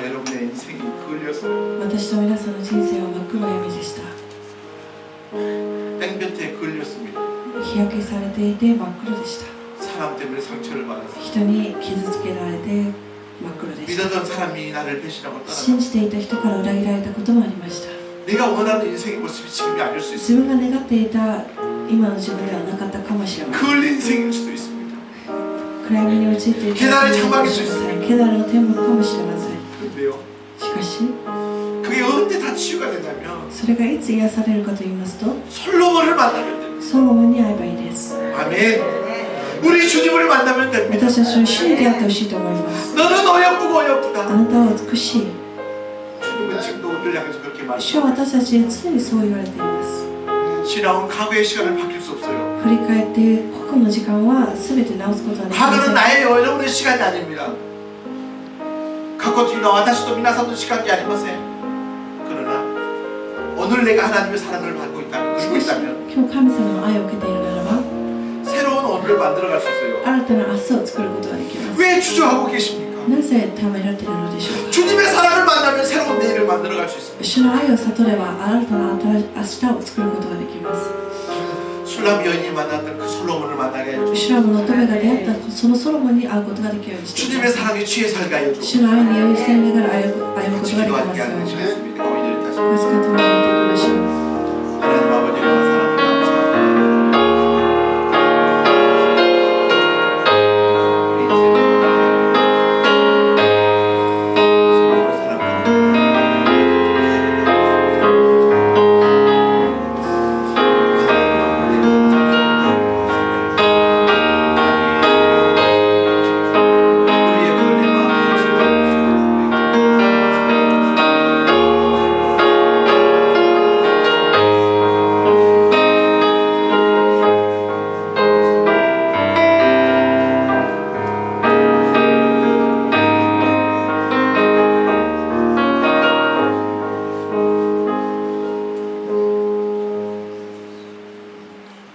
저와 여러분의 인생이 걸려서 私と皆さんの人生は真っ黒闇でした。 땡볕에 걸렸습니다. 日焼けされていて真っ黒でした。 사람 때문에 상처를 받았습니다. 人に傷つけられて真っ黒でした。 믿었던 사람이 나를 배신하고 信 떠나가. じていた人から裏切られたこともありました。 내가 원하는 인생의 모습이 지금이 아닐 수 自 있습니다. 分が願っていた今の自分ではなかったかもしれません。 걸린 인생일 수도 있습니다. 暗闇に陥っていたかもしれません。ケダルの天幕かもしれません。 근데요, しかし 그게 언제 다 치유가 되냐면 それがいつ癒されるかと言いますと 솔로몬을 만나면 됩니다. ソロモンに会えばいいです。 아멘. 우리 주님을 만나면 됩니다. 私たちの主に出会ってほしいと思います。 너는 어여쁘고 あ 어여쁘다. なたは美しい。 주님은 지금도 우리를 향해서 그렇게 主は 말씀합니다. 私たちに常にそう言われています。 지나온 과거의 시간을 바뀔 수 없어요. 振り返って過去の時間は全て直すことはできませ 과거는 ん。 나의 여러분의 시간이 아닙니다.過去というのは私と皆さんの 시간이 아니마세. 그러나 오늘 내가 하나님의 사랑을 받고 있다면, 누리고 있다면 今日神様の愛を受けているならば 새로운 오늘을 만들어갈 수 있어요. 新たな明日を作ることができます。 왜 주저하고 계십니까? なぜためられているのでしょうか。 주님의 사랑을 만나면 새로운 내일을 만들어갈 수 있습니다. 主の愛を悟れば新たな明日を作ることができます。 술람 여인이 만났던 그 솔로몬을 만나게 해줘. シュラムの乙女が出会ったそのソロモンに会うことができるようにしてくだ 주님의 さい。 사랑에 취해 살게 해줘. 主の愛に酔いしていながら歩むことができ 같이 ますよ 기도하게 う 하는 に。 시간입니다. 오늘 다시 こうしたところに行っていきましょう。 하나님 아버지의 사랑을 감사합니다. 우리 인생을 서로의 사랑과 우리의 걸린 마음을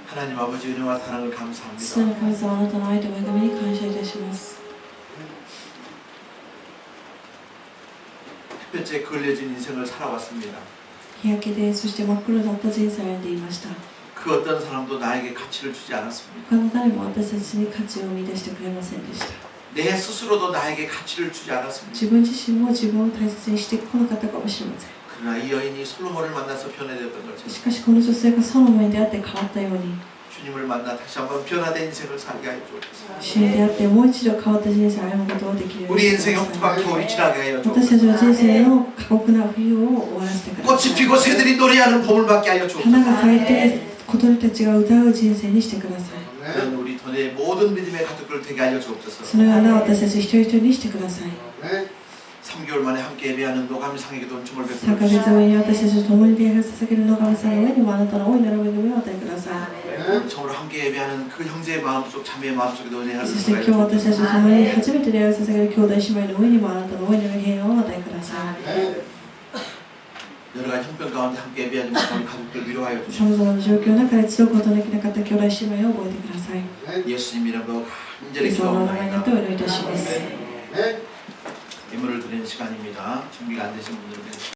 하나님 아버지 은혜와 사랑을 父な 감사합니다. る神様、あなたの愛と恵みに感謝いたします。 햇볕에 걸려진 인생을 살아왔습니다. 日焼けで、そして真っ黒だった人生を歩んでいました。 그 어떤 사람도 나에게 가치를 주지 않았습니다. 他の誰も私たちに価値を生み出してくれませんでした。 내 스스로도 나에게 가치를 주지 않았습니다. 自分自身も自分を大切にしてこなかったかもしれません。 그러나 이 여인이 솔로몬을 만나서 변화되었던 것처럼 しかしこの女性がソロモンに出会って変わったように、 주님을 만나 다시 한번 변화된 인생을 살게 하여 주옵소서. 主に出会ってもう一度変わった人生を歩むことができるように 우리 してく 인생의 ださい。 혹독한 겨울이 지나게 하여 私たち 주옵소서. の人生の過酷な冬を終わらせてくださ 꽃이 い。 피고 새들이 노래하는 봄을 받게 하여 花 주옵소서. が咲いて小鳥たちが歌う人生にしてください。 그런 우리 돈의 모든 믿음의 가족들 되게 알려 そ 주옵소서. のような私たち一人一人にしてください。 3개월 만에 함께 예배하는 노감상에게도 은총을 3ヶ 베풀어 月 주시고 後に私たちと共に礼拝を捧げる野上さんの上にもあなたの大いなる恵みを与えください。 처음으로 함께 예배하는 그 형제의 마음속 자매의 마음속에도 은혜를 そして今日 주시고 私たちと共に初めて礼拝を捧げる兄弟姉妹の上にもあなたの大いなる平安を与えください。 여러 가지 형편 가운데 함께 예배하지 못한 가족들 위로하여 さ 주시고 まざまな状況の中で集うことのできなかった兄弟姉妹を覚えてください。 예수님 이름으로 イ 간절히 エスの名前によって 기도합니다. お祈りいたします。 예물을 드리는 시간입니다. 준비가 안 되신 분들은